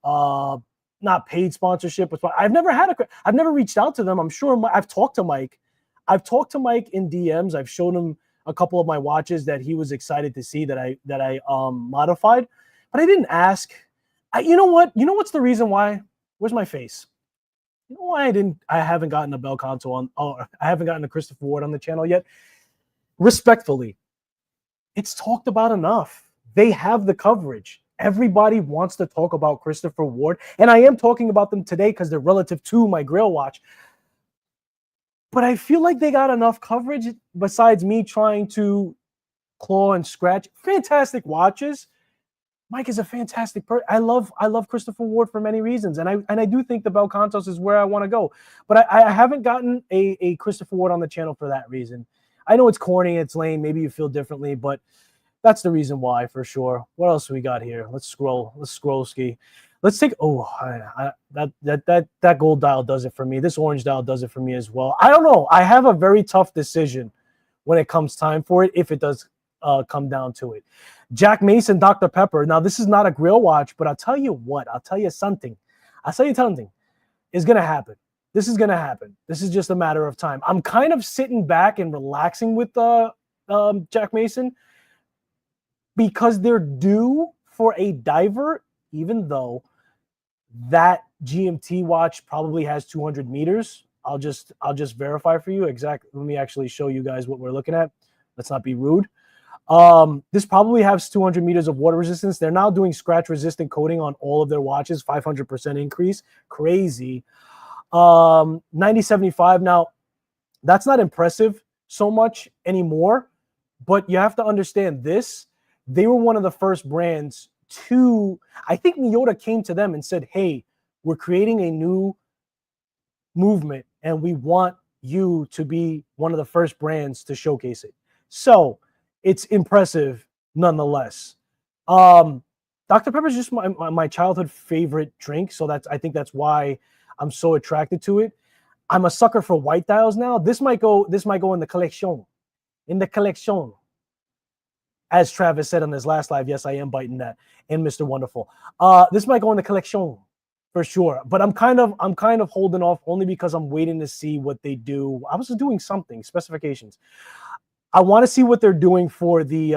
not paid sponsorship, but I've never reached out to them. I'm sure I've talked to Mike. I've talked to Mike in DMs. I've shown him a couple of my watches that he was excited to see that I modified, but I didn't ask. You know what? You know what's the reason why? Where's my face? You know why I haven't gotten a Bel Canto on? Oh, I haven't gotten a Christopher Ward on the channel yet. Respectfully, it's talked about enough. They have the coverage. Everybody wants to talk about Christopher Ward, and I am talking about them today because they're relative to my Grail watch. But I feel like they got enough coverage besides me trying to claw and scratch. Fantastic watches. Mike is a fantastic person. I love Christopher Ward for many reasons, and I do think the Bel Cantos is where I want to go. But I haven't gotten a Christopher Ward on the channel for that reason. I know it's corny, it's lame. Maybe you feel differently, but that's the reason why for sure. What else do we got here? Let's scroll ski. Let's take, that gold dial does it for me. This orange dial does it for me as well. I don't know. I have a very tough decision when it comes time for it, if it does come down to it. Jack Mason, Dr. Pepper. Now, this is not a Grail watch, but I'll tell you what. I'll tell you something. It's going to happen. This is going to happen. This is just a matter of time. I'm kind of sitting back and relaxing with Jack Mason, because they're due for a diver, even though that GMT watch probably has 200 meters. I'll just verify for you exactly. Let me actually show you guys what we're looking at. Let's not be rude. This probably has 200 meters of water resistance. They're now doing scratch resistant coating on all of their watches, 500% increase. Crazy. 9075. Now, that's not impressive so much anymore, but you have to understand this. They were one of the first brands to, I think Miyota came to them and said, hey, we're creating a new movement and we want you to be one of the first brands to showcase it. So it's impressive nonetheless. Dr. Pepper is just my childhood favorite drink. So I think that's why I'm so attracted to it. I'm a sucker for white dials now. This might go in the collection. In the collection. As Travis said on his last live, yes, I am biting that. And Mr. Wonderful. This might go in the collection for sure. But I'm kind of holding off only because I'm waiting to see what they do. I was just doing something, specifications. I want to see what they're doing for the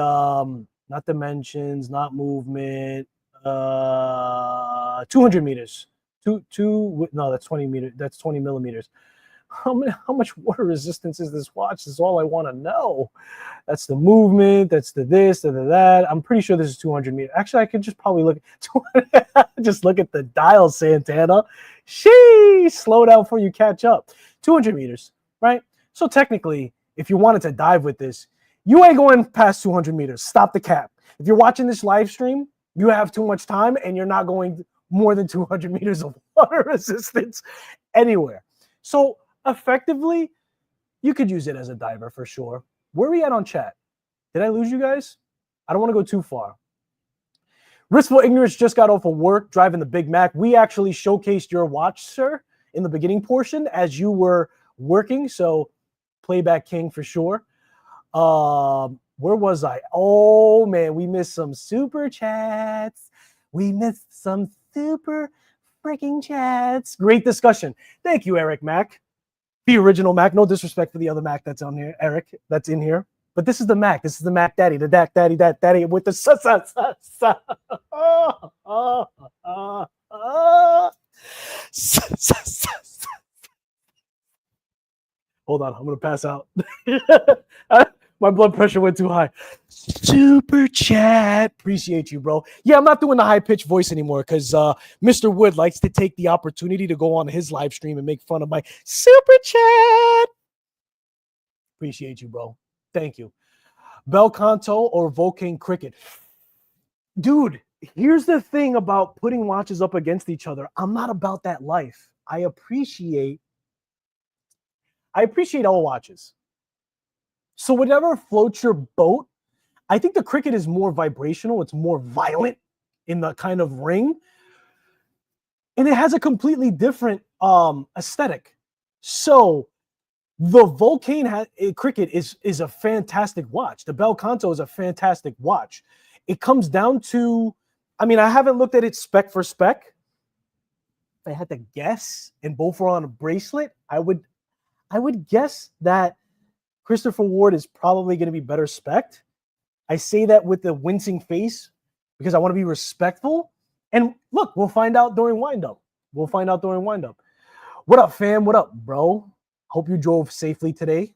not dimensions, not movement, 200 meters. No, that's 20 meters. That's 20 millimeters. How much water resistance is this watch? Is all I want to know. That's the movement. That's the this, the that. I'm pretty sure this is 200 meters. Actually, I could just probably look just look at the dial, Santana. Slow down before you catch up. 200 meters, right? So technically, if you wanted to dive with this, you ain't going past 200 meters. Stop the cap. If you're watching this live stream, you have too much time and you're not going more than 200 meters of water resistance anywhere. So effectively, you could use it as a diver for sure. Where are we at on chat? Did I lose you guys? I don't want to go too far. Ristful Ignorance just got off of work driving the Big Mac. We actually showcased your watch, sir, in the beginning portion as you were working. So Playback King for sure. Where was I? Oh, man, we missed some super chats. We missed some super freaking chats. Great discussion. Thank you, Eric Mac. The original Mac. No disrespect for the other Mac that's on here, Eric, that's in here. But this is the Mac. This is the Mac Daddy, the Dak Daddy, that Daddy with the Hold on, I'm gonna pass out. My blood pressure went too high. Super chat. Appreciate you, bro. Yeah, I'm not doing the high-pitched voice anymore because Mr. Wood likes to take the opportunity to go on his live stream and make fun of my super chat. Appreciate you, bro. Thank you. Bel Canto or Vulcan Cricket. Dude, here's the thing about putting watches up against each other. I'm not about that life. I appreciate all watches. So whatever floats your boat, I think the Cricket is more vibrational. It's more violent in the kind of ring. And it has a completely different aesthetic. So the Vulcan Cricket is a fantastic watch. The Bel Canto is a fantastic watch. It comes down to, I mean, I haven't looked at it spec for spec. If I had to guess, and both are on a bracelet, I would guess that Christopher Ward is probably going to be better spec'd. I say that with the wincing face because I want to be respectful. And look, we'll find out during windup. What up, fam? What up, bro? Hope you drove safely today.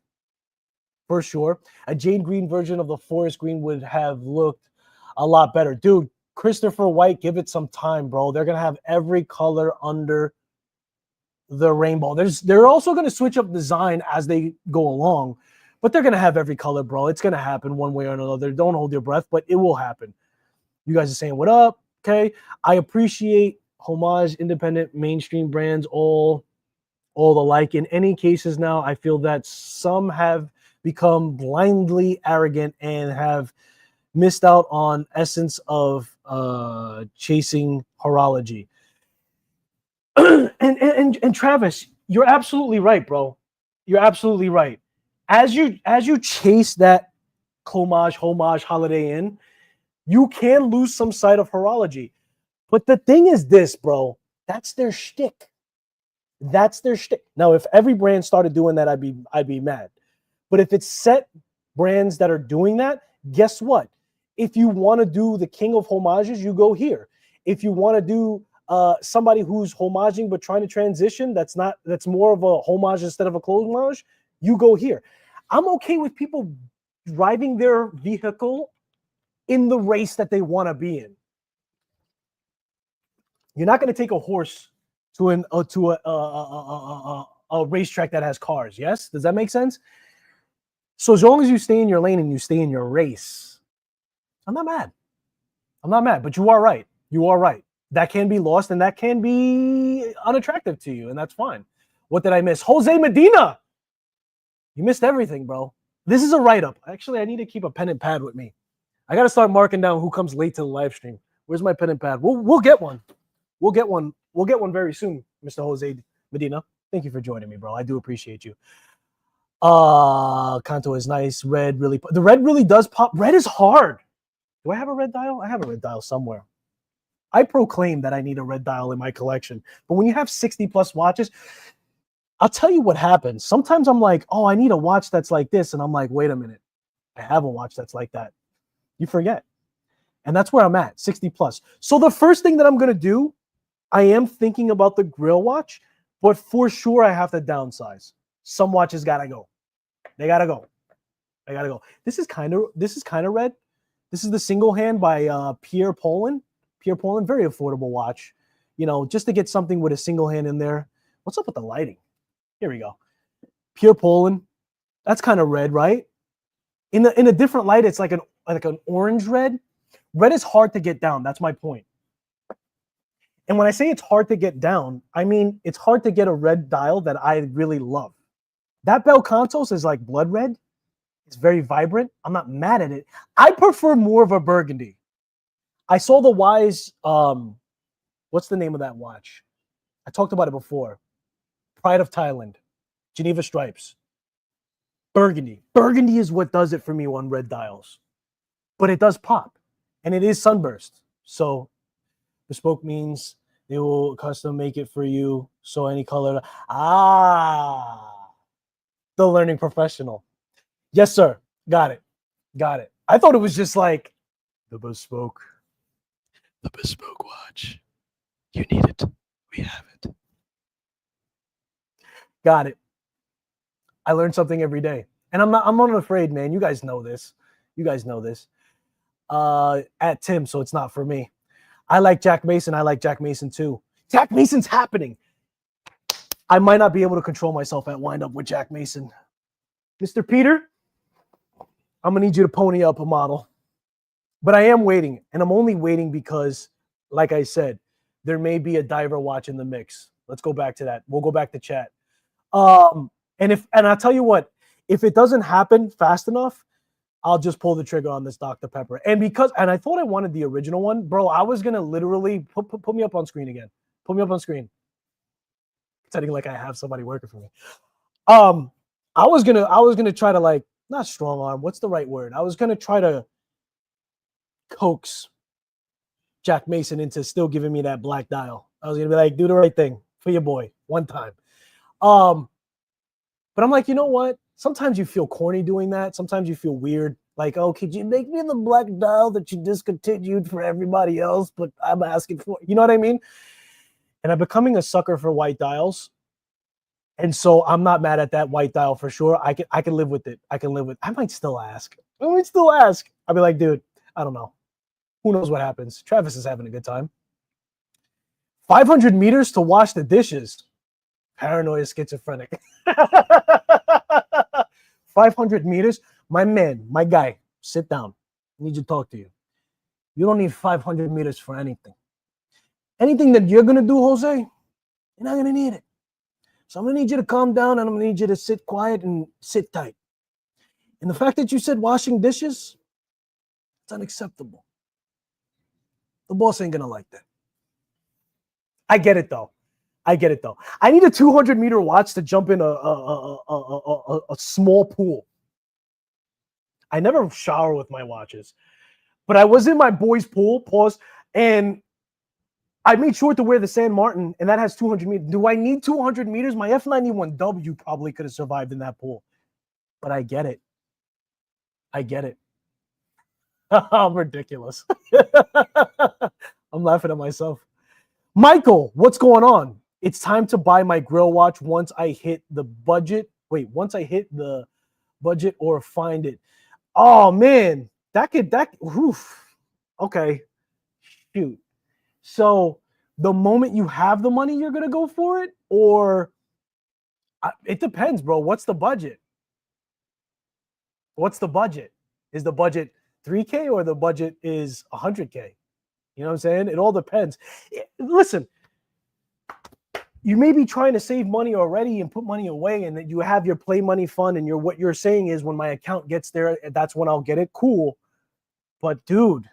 For sure. A jade green version of the forest green would have looked a lot better. Dude, Christopher White, give it some time, bro. They're going to have every color under the rainbow. They're also going to switch up design as they go along. But they're going to have every color, bro. It's going to happen one way or another. Don't hold your breath, but it will happen. You guys are saying, what up? Okay. I appreciate homage, independent, mainstream brands, all alike. In any cases now, I feel that some have become blindly arrogant and have missed out on essence of chasing horology. and Travis, you're absolutely right, bro. You're absolutely right. As you chase that homage, Holiday Inn, you can lose some sight of horology. But the thing is this, bro, that's their shtick. That's their shtick. Now, if every brand started doing that, I'd be mad. But if it's set brands that are doing that, guess what? If you want to do the king of homages, you go here. If you want to do somebody who's homaging but trying to transition, that's more of a homage instead of a close homage, you go here. I'm okay with people driving their vehicle in the race that they want to be in. You're not going to take a horse to a racetrack that has cars. Yes, does that make sense? So as long as you stay in your lane and you stay in your race, I'm not mad. I'm not mad, but you are right. You are right. That can be lost and that can be unattractive to you, and that's fine. What did I miss? Jose Medina. You missed everything, bro. This is a write-up. Actually, I need to keep a pen and pad with me. I got to start marking down who comes late to the live stream. Where's my pen and pad? We'll get one. We'll get one. We'll get one very soon, Mr. Jose Medina. Thank you for joining me, bro. I do appreciate you. Kanto is nice. Red really, the red really does pop. Red is hard. Do I have a red dial? I have a red dial somewhere. I proclaim that I need a red dial in my collection. But when you have 60 plus watches, I'll tell you what happens. Sometimes I'm like, oh, I need a watch that's like this. And I'm like, wait a minute. I have a watch that's like that. You forget. And that's where I'm at, 60 plus. So the first thing that I'm going to do, I am thinking about the Grail watch, but for sure I have to downsize. Some watches got to go. They got to go. They got to go. This is kind of red. This is the single hand by Pierre Polin. Pierre Polin, very affordable watch. You know, just to get something with a single hand in there. What's up with the lighting? Here we go. Pierre Polin. That's kind of red, right? In a different light, it's like an orange red. Red is hard to get down. That's my point. And when I say it's hard to get down, I mean it's hard to get a red dial that I really love. That Bel Cantos is like blood red. It's very vibrant. I'm not mad at it. I prefer more of a burgundy. I saw the Wise, what's the name of that watch? I talked about it before. Pride of Thailand, Geneva Stripes. Burgundy. Burgundy is what does it for me on red dials. But it does pop. And it is sunburst. So bespoke means they will custom make it for you. So any color. The learning professional. Yes, sir. Got it. Got it. I thought it was just like the bespoke watch. You need it. We have it. Got it. I learn something every day. And I'm not afraid, man. You guys know this. You guys know this. At Tim, so it's not for me. I like Jack Mason. I like Jack Mason too. Jack Mason's happening. I might not be able to control myself at wind up with Jack Mason. Mr. Peter, I'm going to need you to pony up a model. But I am waiting, and I'm only waiting because, like I said, there may be a diver watch in the mix. Let's go back to that. We'll go back to chat. And I'll tell you what, if it doesn't happen fast enough, I'll just pull the trigger on this Dr. Pepper. And I thought I wanted the original one, bro, I was going to literally put me up on screen again. Put me up on screen. Pretending like I have somebody working for me. I was gonna try to, like, not strong arm. What's the right word? I was gonna try to coax Jack Mason into still giving me that black dial. I was gonna be like, do the right thing for your boy one time. But I'm like, you know what? Sometimes you feel corny doing that. Sometimes you feel weird. Like, oh, could you make me the black dial that you discontinued for everybody else, but I'm asking for? You know what I mean? And I'm becoming a sucker for white dials. And so I'm not mad at that white dial for sure. I can live with it. I might still ask. I'll be like, dude, I don't know. Who knows what happens? Travis is having a good time. 500 meters to wash the dishes. Paranoid schizophrenic. 500 meters. My man, my guy, sit down. I need to talk to you. You don't need 500 meters for anything. Anything that you're going to do, Jose, you're not going to need it. So I'm going to need you to calm down, and I'm going to need you to sit quiet and sit tight. And the fact that you said washing dishes, it's unacceptable. The boss ain't going to like that. I get it, though. I need a 200-meter watch to jump in a small pool. I never shower with my watches. But I was in my boy's pool, and I made sure to wear the San Martin, and that has 200 meters. Do I need 200 meters? My F91W probably could have survived in that pool. But I get it. I'm ridiculous. I'm laughing at myself. Michael, what's going on? It's time to buy my Grail watch once I hit the budget. Wait, once I hit the budget or find it. Oh man, oof. Okay. Shoot. So the moment you have the money, you're gonna go for it, or it depends, bro. What's the budget? What's the budget? Is the budget 3K or the budget is 100K? You know what I'm saying? It all depends. Listen, you may be trying to save money already and put money away, and that you have your play money fund, and what you're saying is when my account gets there, that's when I'll get it. Cool. But dude,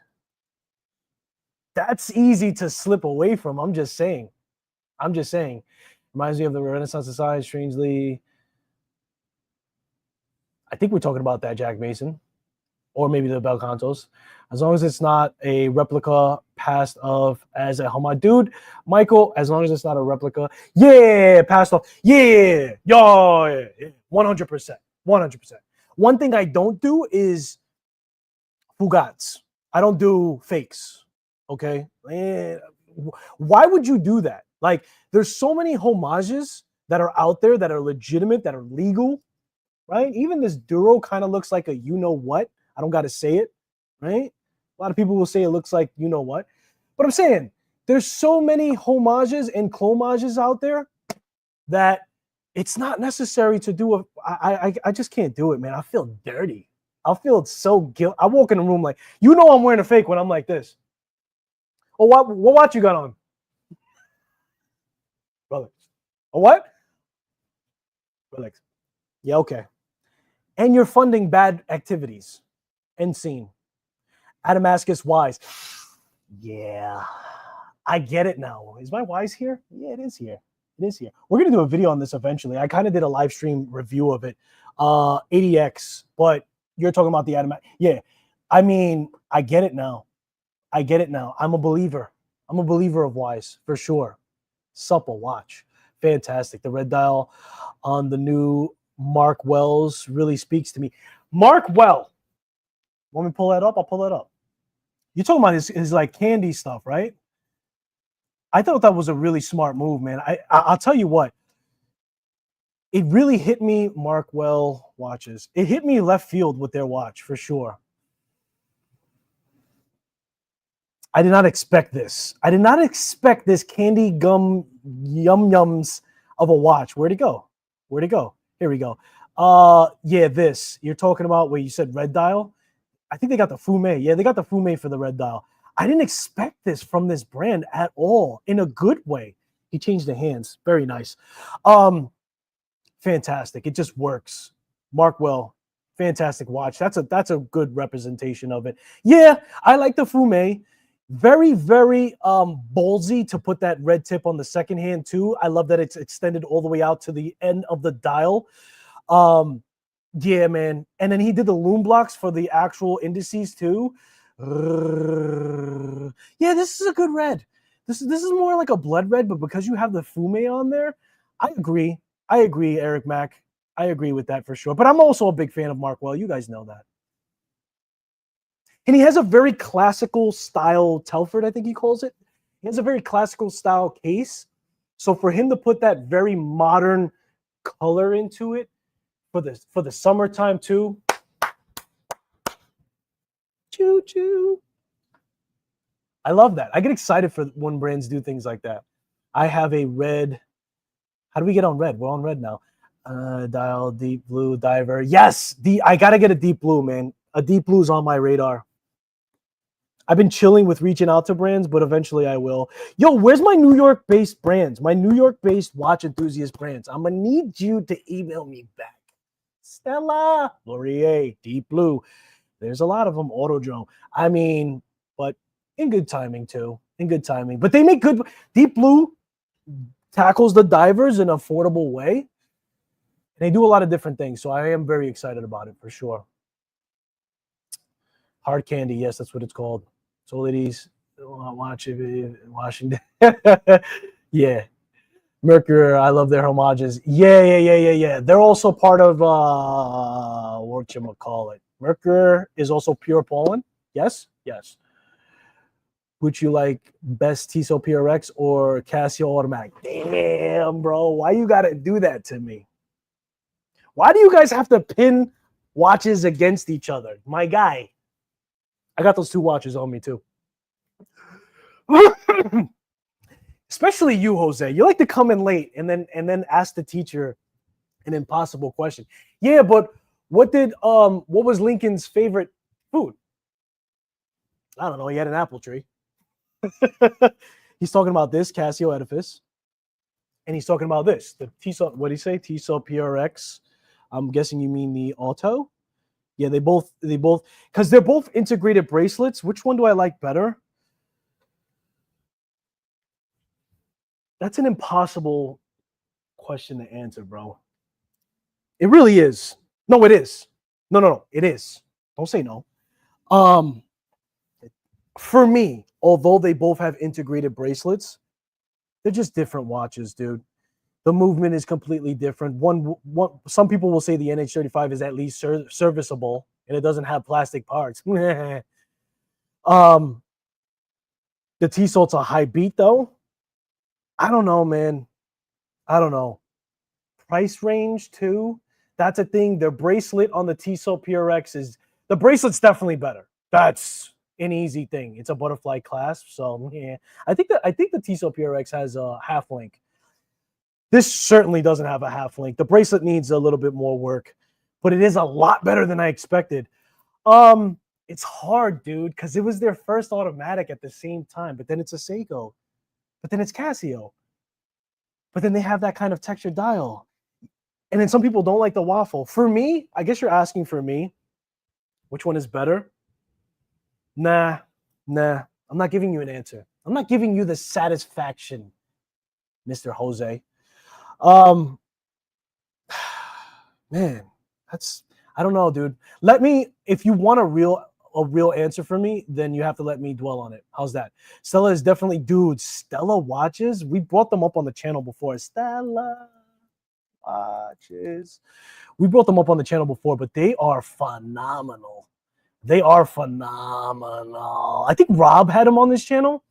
that's easy to slip away from. I'm just saying. Reminds me of the Renaissance Society, strangely. I think we're talking about that, Jack Mason. Or maybe the Bel Cantos. As long as it's not a replica passed off as a homage. Dude, Michael, as long as it's not a replica. Yeah, passed off. Yeah, 100%. 100%. One thing I don't do is Fugats. I don't do fakes. Okay? Why would you do that? Like, there's so many homages that are out there that are legitimate, that are legal, right? Even this Duro kind of looks like a you-know-what. I don't got to say it, right? A lot of people will say it looks like you-know-what. But I'm saying there's so many homages and clomages out there that it's not necessary to do I just can't do it, man. I feel dirty. I feel so guilty. I walk in the room like, I'm wearing a fake when I'm like this. Oh, what watch you got on? Brother. Oh, what? Relax. Yeah, okay. And you're funding bad activities. End scene. Adamascus Wise. Yeah. I get it now. Is my Wise here? Yeah, it is here. It is here. We're going to do a video on this eventually. I kind of did a live stream review of it. 80X, but you're talking about the Adamascus. Yeah. I mean, I get it now. I'm a believer. I'm a believer of Wise, for sure. Supple watch. Fantastic. The red dial on the new Mark Wells really speaks to me. Mark Well. Want me to pull that up? I'll pull that up. You're talking about his like candy stuff, right? I thought that was a really smart move, man. I'll tell you what. It really hit me, Mark Well watches. It hit me left field with their watch, for sure. I did not expect this. I did not expect this candy gum yums of a watch. Where'd it go? Here we go. Yeah, this. You're talking about where you said red dial? I think they got the Fume. Yeah, they got the Fume for the red dial. I didn't expect this from this brand at all, in a good way. He changed the hands. Very nice. Fantastic. It just works. Mark Well, fantastic watch. That's a good representation of it. Yeah, I like the Fume. Very, very ballsy to put that red tip on the second hand too. I love that it's extended all the way out to the end of the dial. Yeah, man. And then he did the loom blocks for the actual indices too. Yeah, this is a good red. This is more like a blood red, but because you have the Fume on there, I agree, Eric Mack. I agree with that for sure. But I'm also a big fan of Mark Well. You guys know that. And he has a very classical style Telford, I think he calls it. He has a very classical style case. So for him to put that very modern color into it for the summertime too. Choo choo. I love that. I get excited for when brands do things like that. I have a red. How do we get on red? We're on red now. Dial deep blue diver. Yes, I gotta get a deep blue, man. A deep blue is on my radar. I've been chilling with reaching out to brands, but eventually I will. Yo, where's my New York-based brands? My New York-based watch enthusiast brands. I'm going to need you to email me back. Stella, Laurier, Deep Blue. There's a lot of them. Autodrome. I mean, but in good timing too. In good timing. But they make good. Deep Blue tackles the divers in an affordable way. And they do a lot of different things. So I am very excited about it for sure. Hard candy. Yes, that's what it's called. So ladies, watch it, Washington. Yeah. Mercury, I love their homages. Yeah. They're also part of whatchamacallit. Mercury is also pure pollen. Yes? Yes. Would you like best Tissot PRX or Casio automatic? Damn, bro. Why you got to do that to me? Why do you guys have to pin watches against each other? My guy. I got those two watches on me too. Especially you, Jose. You like to come in late and then ask the teacher an impossible question. Yeah, but what was Lincoln's favorite food? I don't know. He had an apple tree. He's talking about this Casio Edifice, and he's talking about this the Tissot. What did he say? Tissot PRX. I'm guessing you mean the Auto. Yeah, they both because they're both integrated bracelets. Which one do I like better? That's an impossible question to answer, bro. It really is. No, it is. No, it is. Don't say no. For me, although they both have integrated bracelets, they're just different watches, dude. The movement is completely different. One some people will say the NH35 is at least serviceable and it doesn't have plastic parts. The Tissot's a high beat though. I don't know, man. I don't know. Price range too. That's a thing. Their bracelet on the Tissot PRX is the bracelet's definitely better. That's an easy thing. It's a butterfly clasp, so yeah. I think the Tissot PRX has a half link. This certainly doesn't have a half link. The bracelet needs a little bit more work, but it is a lot better than I expected. It's hard, dude, because it was their first automatic at the same time, but then it's a Seiko, but then it's Casio, but then they have that kind of textured dial. And then some people don't like the waffle. For me, I guess you're asking for me, which one is better? Nah. I'm not giving you an answer. I'm not giving you the satisfaction, Mr. Jose. Man, I don't know, dude. If you want a real answer for me, then you have to let me dwell on it. How's that? Stella is definitely, dude, Stella watches. We brought them up on the channel before. Stella watches. We brought them up on the channel before, but they are phenomenal. They are phenomenal. I think Rob had them on this channel.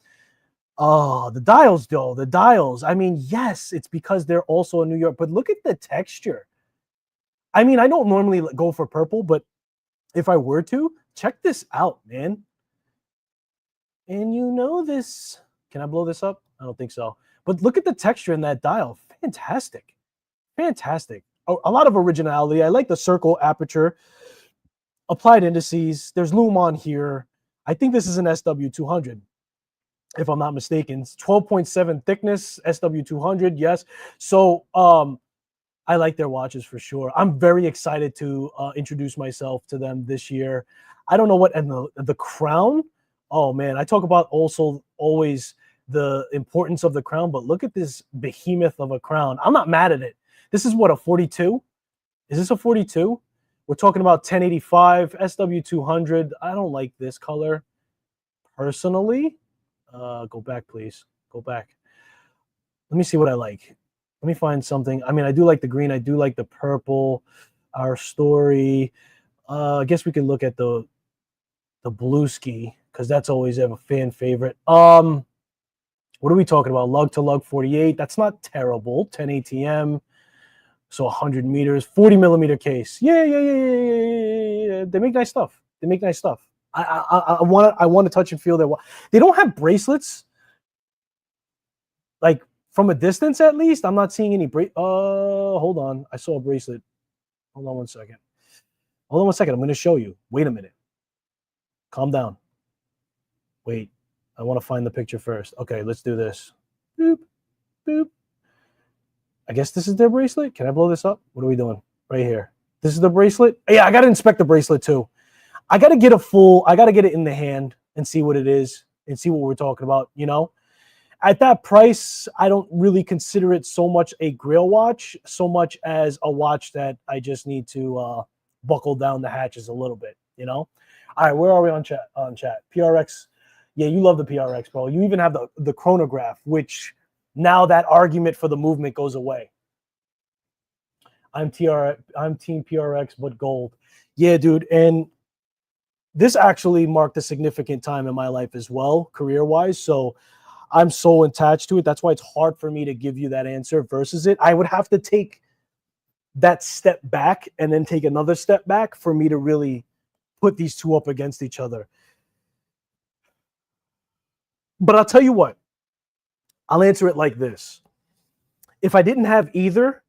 Oh, the dials, though. The dials. I mean, yes, it's because they're also in New York, but look at the texture. I mean, I don't normally go for purple, but if I were to, check this out, man. And you know this. Can I blow this up? I don't think so. But look at the texture in that dial. Fantastic. Fantastic. A lot of originality. I like the circle aperture. Applied indices. There's lume on here. I think this is an SW200. If I'm not mistaken. It's 12.7 thickness, SW200, yes. So I like their watches for sure. I'm very excited to introduce myself to them this year. I don't know what, and the crown, oh man, I talk about also always the importance of the crown, but look at this behemoth of a crown. I'm not mad at it. This is what, a 42? Is this a 42? We're talking about 1085, SW200. I don't like this color personally. Go back, please. Go back. Let me see what I like. Let me find something. I mean, I do like the green. I do like the purple. Our story. I guess we could look at the blue ski because that's always a fan favorite. What are we talking about? Lug to lug 48. That's not terrible. 10 ATM. So 100 meters. 40 millimeter case. Yeah. They make nice stuff. I want to touch and feel their. They don't have bracelets. Like from a distance, at least, I'm not seeing any. Hold on. I saw a bracelet. Hold on one second. I'm going to show you. Wait a minute. Calm down. Wait. I want to find the picture first. Okay, let's do this. Boop, boop. I guess this is their bracelet. Can I blow this up? What are we doing? Right here. This is the bracelet. Yeah, I got to inspect the bracelet too. I got to get it in the hand and see what it is and see what we're talking about, you know? At that price, I don't really consider it so much a Grail watch, so much as a watch that I just need to buckle down the hatches a little bit, you know? All right, where are we on chat? PRX. Yeah, you love the PRX, bro. You even have the chronograph, which now that argument for the movement goes away. I'm team PRX, but gold. Yeah, dude, and this actually marked a significant time in my life as well, career-wise. So I'm so attached to it. That's why it's hard for me to give you that answer versus it. I would have to take that step back and then take another step back for me to really put these two up against each other. But I'll tell you what, I'll answer it like this. If I didn't have either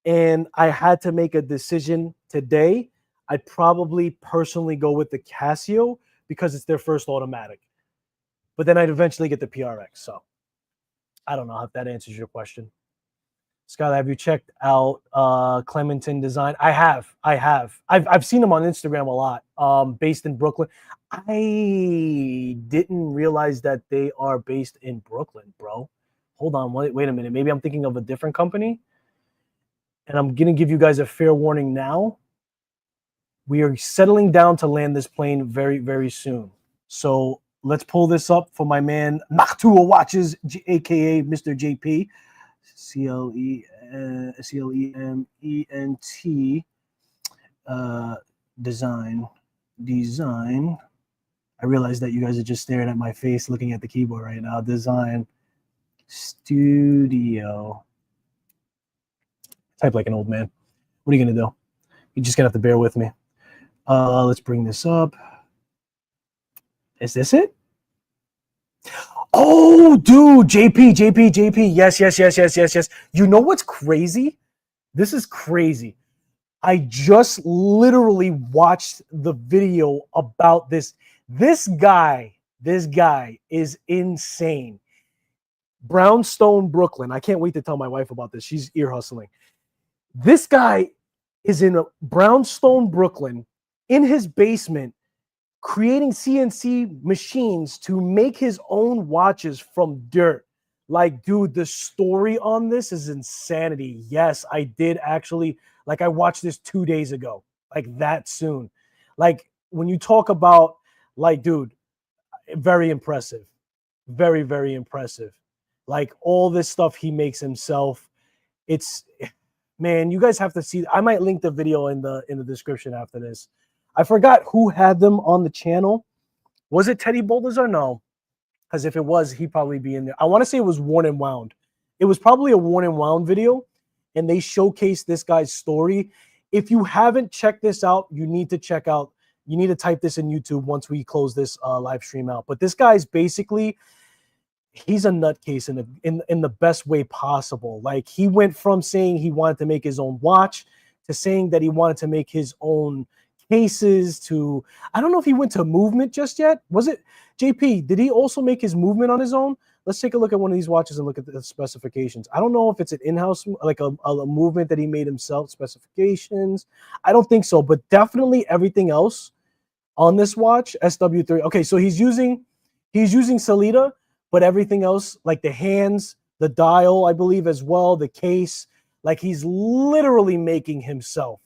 and I had to make a decision today, I'd probably personally go with the Casio because it's their first automatic. But then I'd eventually get the PRX. So I don't know if that answers your question. Skylar, have you checked out Clementon Design? I have. I've seen them on Instagram a lot. Based in Brooklyn. I didn't realize that they are based in Brooklyn, bro. Hold on, wait a minute. Maybe I'm thinking of a different company. And I'm gonna give you guys a fair warning now. We are settling down to land this plane very, very soon. So let's pull this up for my man Noctua Watches, aka Mr. JP. CLEMENT design. I realize that you guys are just staring at my face looking at the keyboard right now. Design Studio. Type like an old man. What are you gonna do? You're just gonna have to bear with me. Let's bring this up. Is this it? Oh, dude, JP. Yes. You know what's crazy? This is crazy. I just literally watched the video about this. This guy is insane. Brownstone, Brooklyn. I can't wait to tell my wife about this. She's ear hustling. This guy is in Brownstone, Brooklyn, in his basement, creating CNC machines to make his own watches from dirt. Like, dude, the story on this is insanity. Yes, I did actually, like, I watched this 2 days ago, like that soon. Like, when you talk about, like, dude, very impressive. Very, very impressive. Like, all this stuff he makes himself. It's, man, you guys have to see. I might link the video in the description after this. I forgot who had them on the channel. Was it Teddy Boulders or no? Because if it was, he'd probably be in there. I want to say it was Worn and Wound. It was probably a Worn and Wound video, and they showcased this guy's story. If you haven't checked this out, you need to check out. You need to type this in YouTube once we close this live stream out. But this guy's basically, he's a nutcase in the best way possible. Like, he went from saying he wanted to make his own watch to saying that he wanted to make his own cases to, I don't know if he went to movement just yet. Was it JP? Did he also make his movement on his own? Let's take a look at one of these watches and look at the specifications. I don't know if it's an in-house, like a movement that he made himself, specifications. I don't think so, but definitely everything else on this watch, SW3. Okay, so he's using Salida, but everything else, like the hands, the dial, I believe as well, the case, like he's literally making himself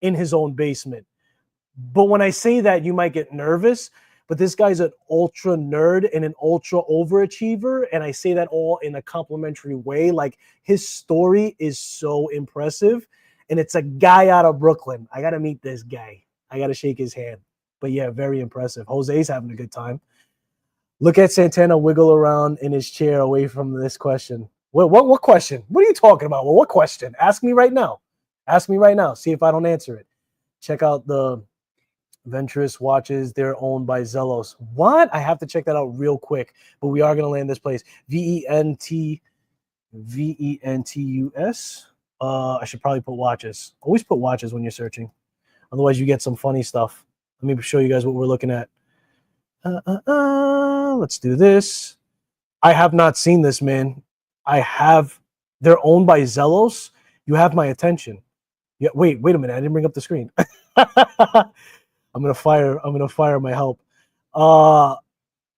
in his own basement. But when I say that, you might get nervous, but this guy's an ultra nerd and an ultra overachiever, and I say that all in a complimentary way. Like, his story is so impressive, and it's a guy out of Brooklyn. I got to meet this guy. I got to shake his hand. But yeah, very impressive. Jose's having a good time. Look at Santana wiggle around in his chair away from this question. What question? What are you talking about? Well, what question? Ask me right now. Ask me right now. See if I don't answer it. Check out the Venturous watches. They're owned by Zelos. What? I have to check that out real quick. But we are going to land this place. Ventus. I should probably put watches. Always put watches when you're searching. Otherwise, you get some funny stuff. Let me show you guys what we're looking at. Let's do this. I have not seen this, man. They're owned by Zelos. You have my attention. Yeah, wait a minute. I didn't bring up the screen. I'm gonna fire my help.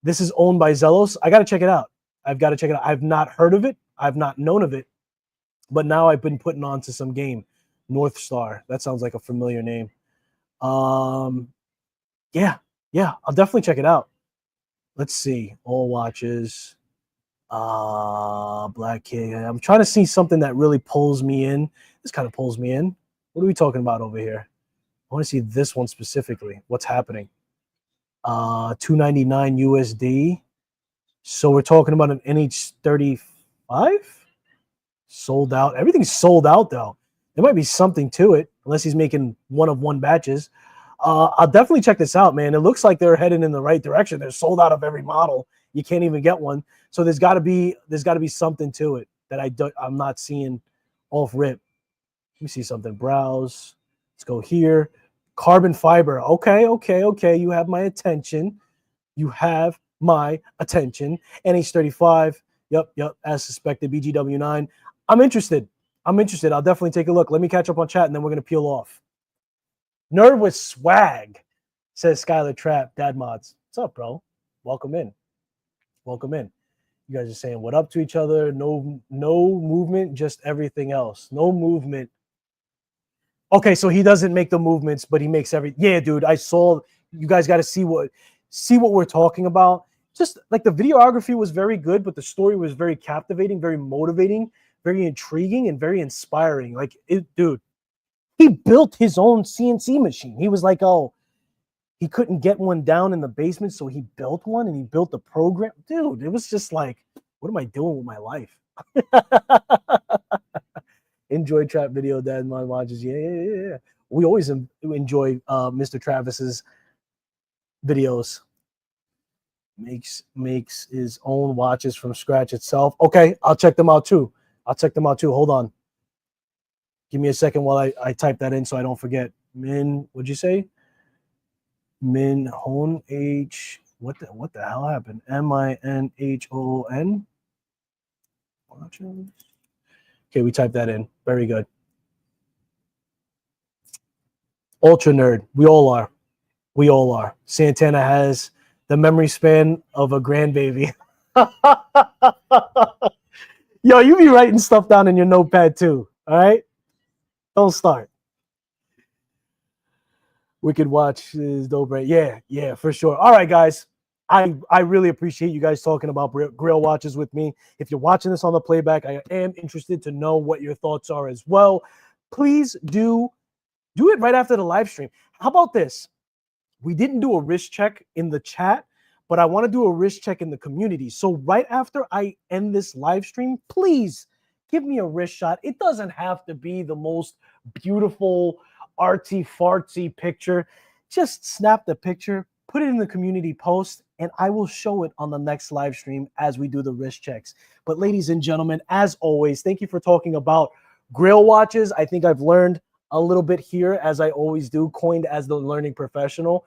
This is owned by Zelos. I gotta check it out. I've got to check it out. I've not heard of it. I've not known of it. But now I've been putting on to some game. North Star. That sounds like a familiar name. Yeah, I'll definitely check it out. Let's see. All watches. Black King. I'm trying to see something that really pulls me in. This kind of pulls me in. What are we talking about over here? I want to see this one specifically. What's happening? $299 USD. So we're talking about an NH35 sold out. Everything's sold out though. There might be something to it, unless he's making one of one batches. I'll definitely check this out, man. It looks like they're heading in the right direction. They're sold out of every model. You can't even get one. So there's got to be something to it that I'm not seeing off rip. Let me see something. Browse. Let's go here. Carbon fiber. Okay. You have my attention. You have my attention. NH35. Yep. As suspected. BGW9. I'm interested. I'll definitely take a look. Let me catch up on chat, and then we're going to peel off. Nerd with swag, says Skylar Trap. Dad Mods. What's up, bro? Welcome in. You guys are saying what up to each other. No movement, just everything else. No movement. Okay, so he doesn't make the movements, but he makes Yeah, dude, I saw. You guys got to see what we're talking about. Just like the videography was very good, but the story was very captivating, very motivating, very intriguing, and very inspiring. Like, dude, he built his own CNC machine. He was like, oh, he couldn't get one down in the basement, so he built one, and he built the program. Dude, it was just like, what am I doing with my life? Enjoy trap video, Dad Mod watches. Yeah. We always enjoy Mr. Travis's videos. Makes his own watches from scratch itself. Okay, I'll check them out too. Hold on. Give me a second while I type that in so I don't forget. What'd you say? Min Hon H. What the hell happened? MINHOON. Watches. Okay, we typed that in. Very good. Ultra nerd. We all are. Santana has the memory span of a grandbaby. Yo, you be writing stuff down in your notepad too. All right? Don't start. Wicked Watch is dope, right? Yeah, for sure. All right, guys. I really appreciate you guys talking about Grail watches with me. If you're watching this on the playback, I am interested to know what your thoughts are as well. Please do it right after the live stream. How about this? We didn't do a wrist check in the chat, but I want to do a wrist check in the community. So right after I end this live stream, please give me a wrist shot. It doesn't have to be the most beautiful, artsy-fartsy picture. Just snap the picture, put it in the community post, and I will show it on the next live stream as we do the wrist checks. But ladies and gentlemen, as always, thank you for talking about Grail watches. I think I've learned a little bit here, as I always do, coined as the learning professional.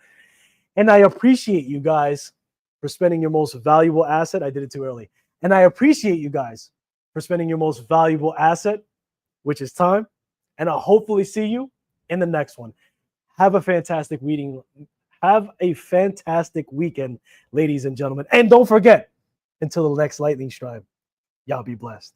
And I appreciate you guys for spending your most valuable asset. I did it too early. And I appreciate you guys for spending your most valuable asset, which is time. And I'll hopefully see you in the next one. Have a fantastic weekend. Ladies and gentlemen. And don't forget, until the next lightning strike, y'all be blessed.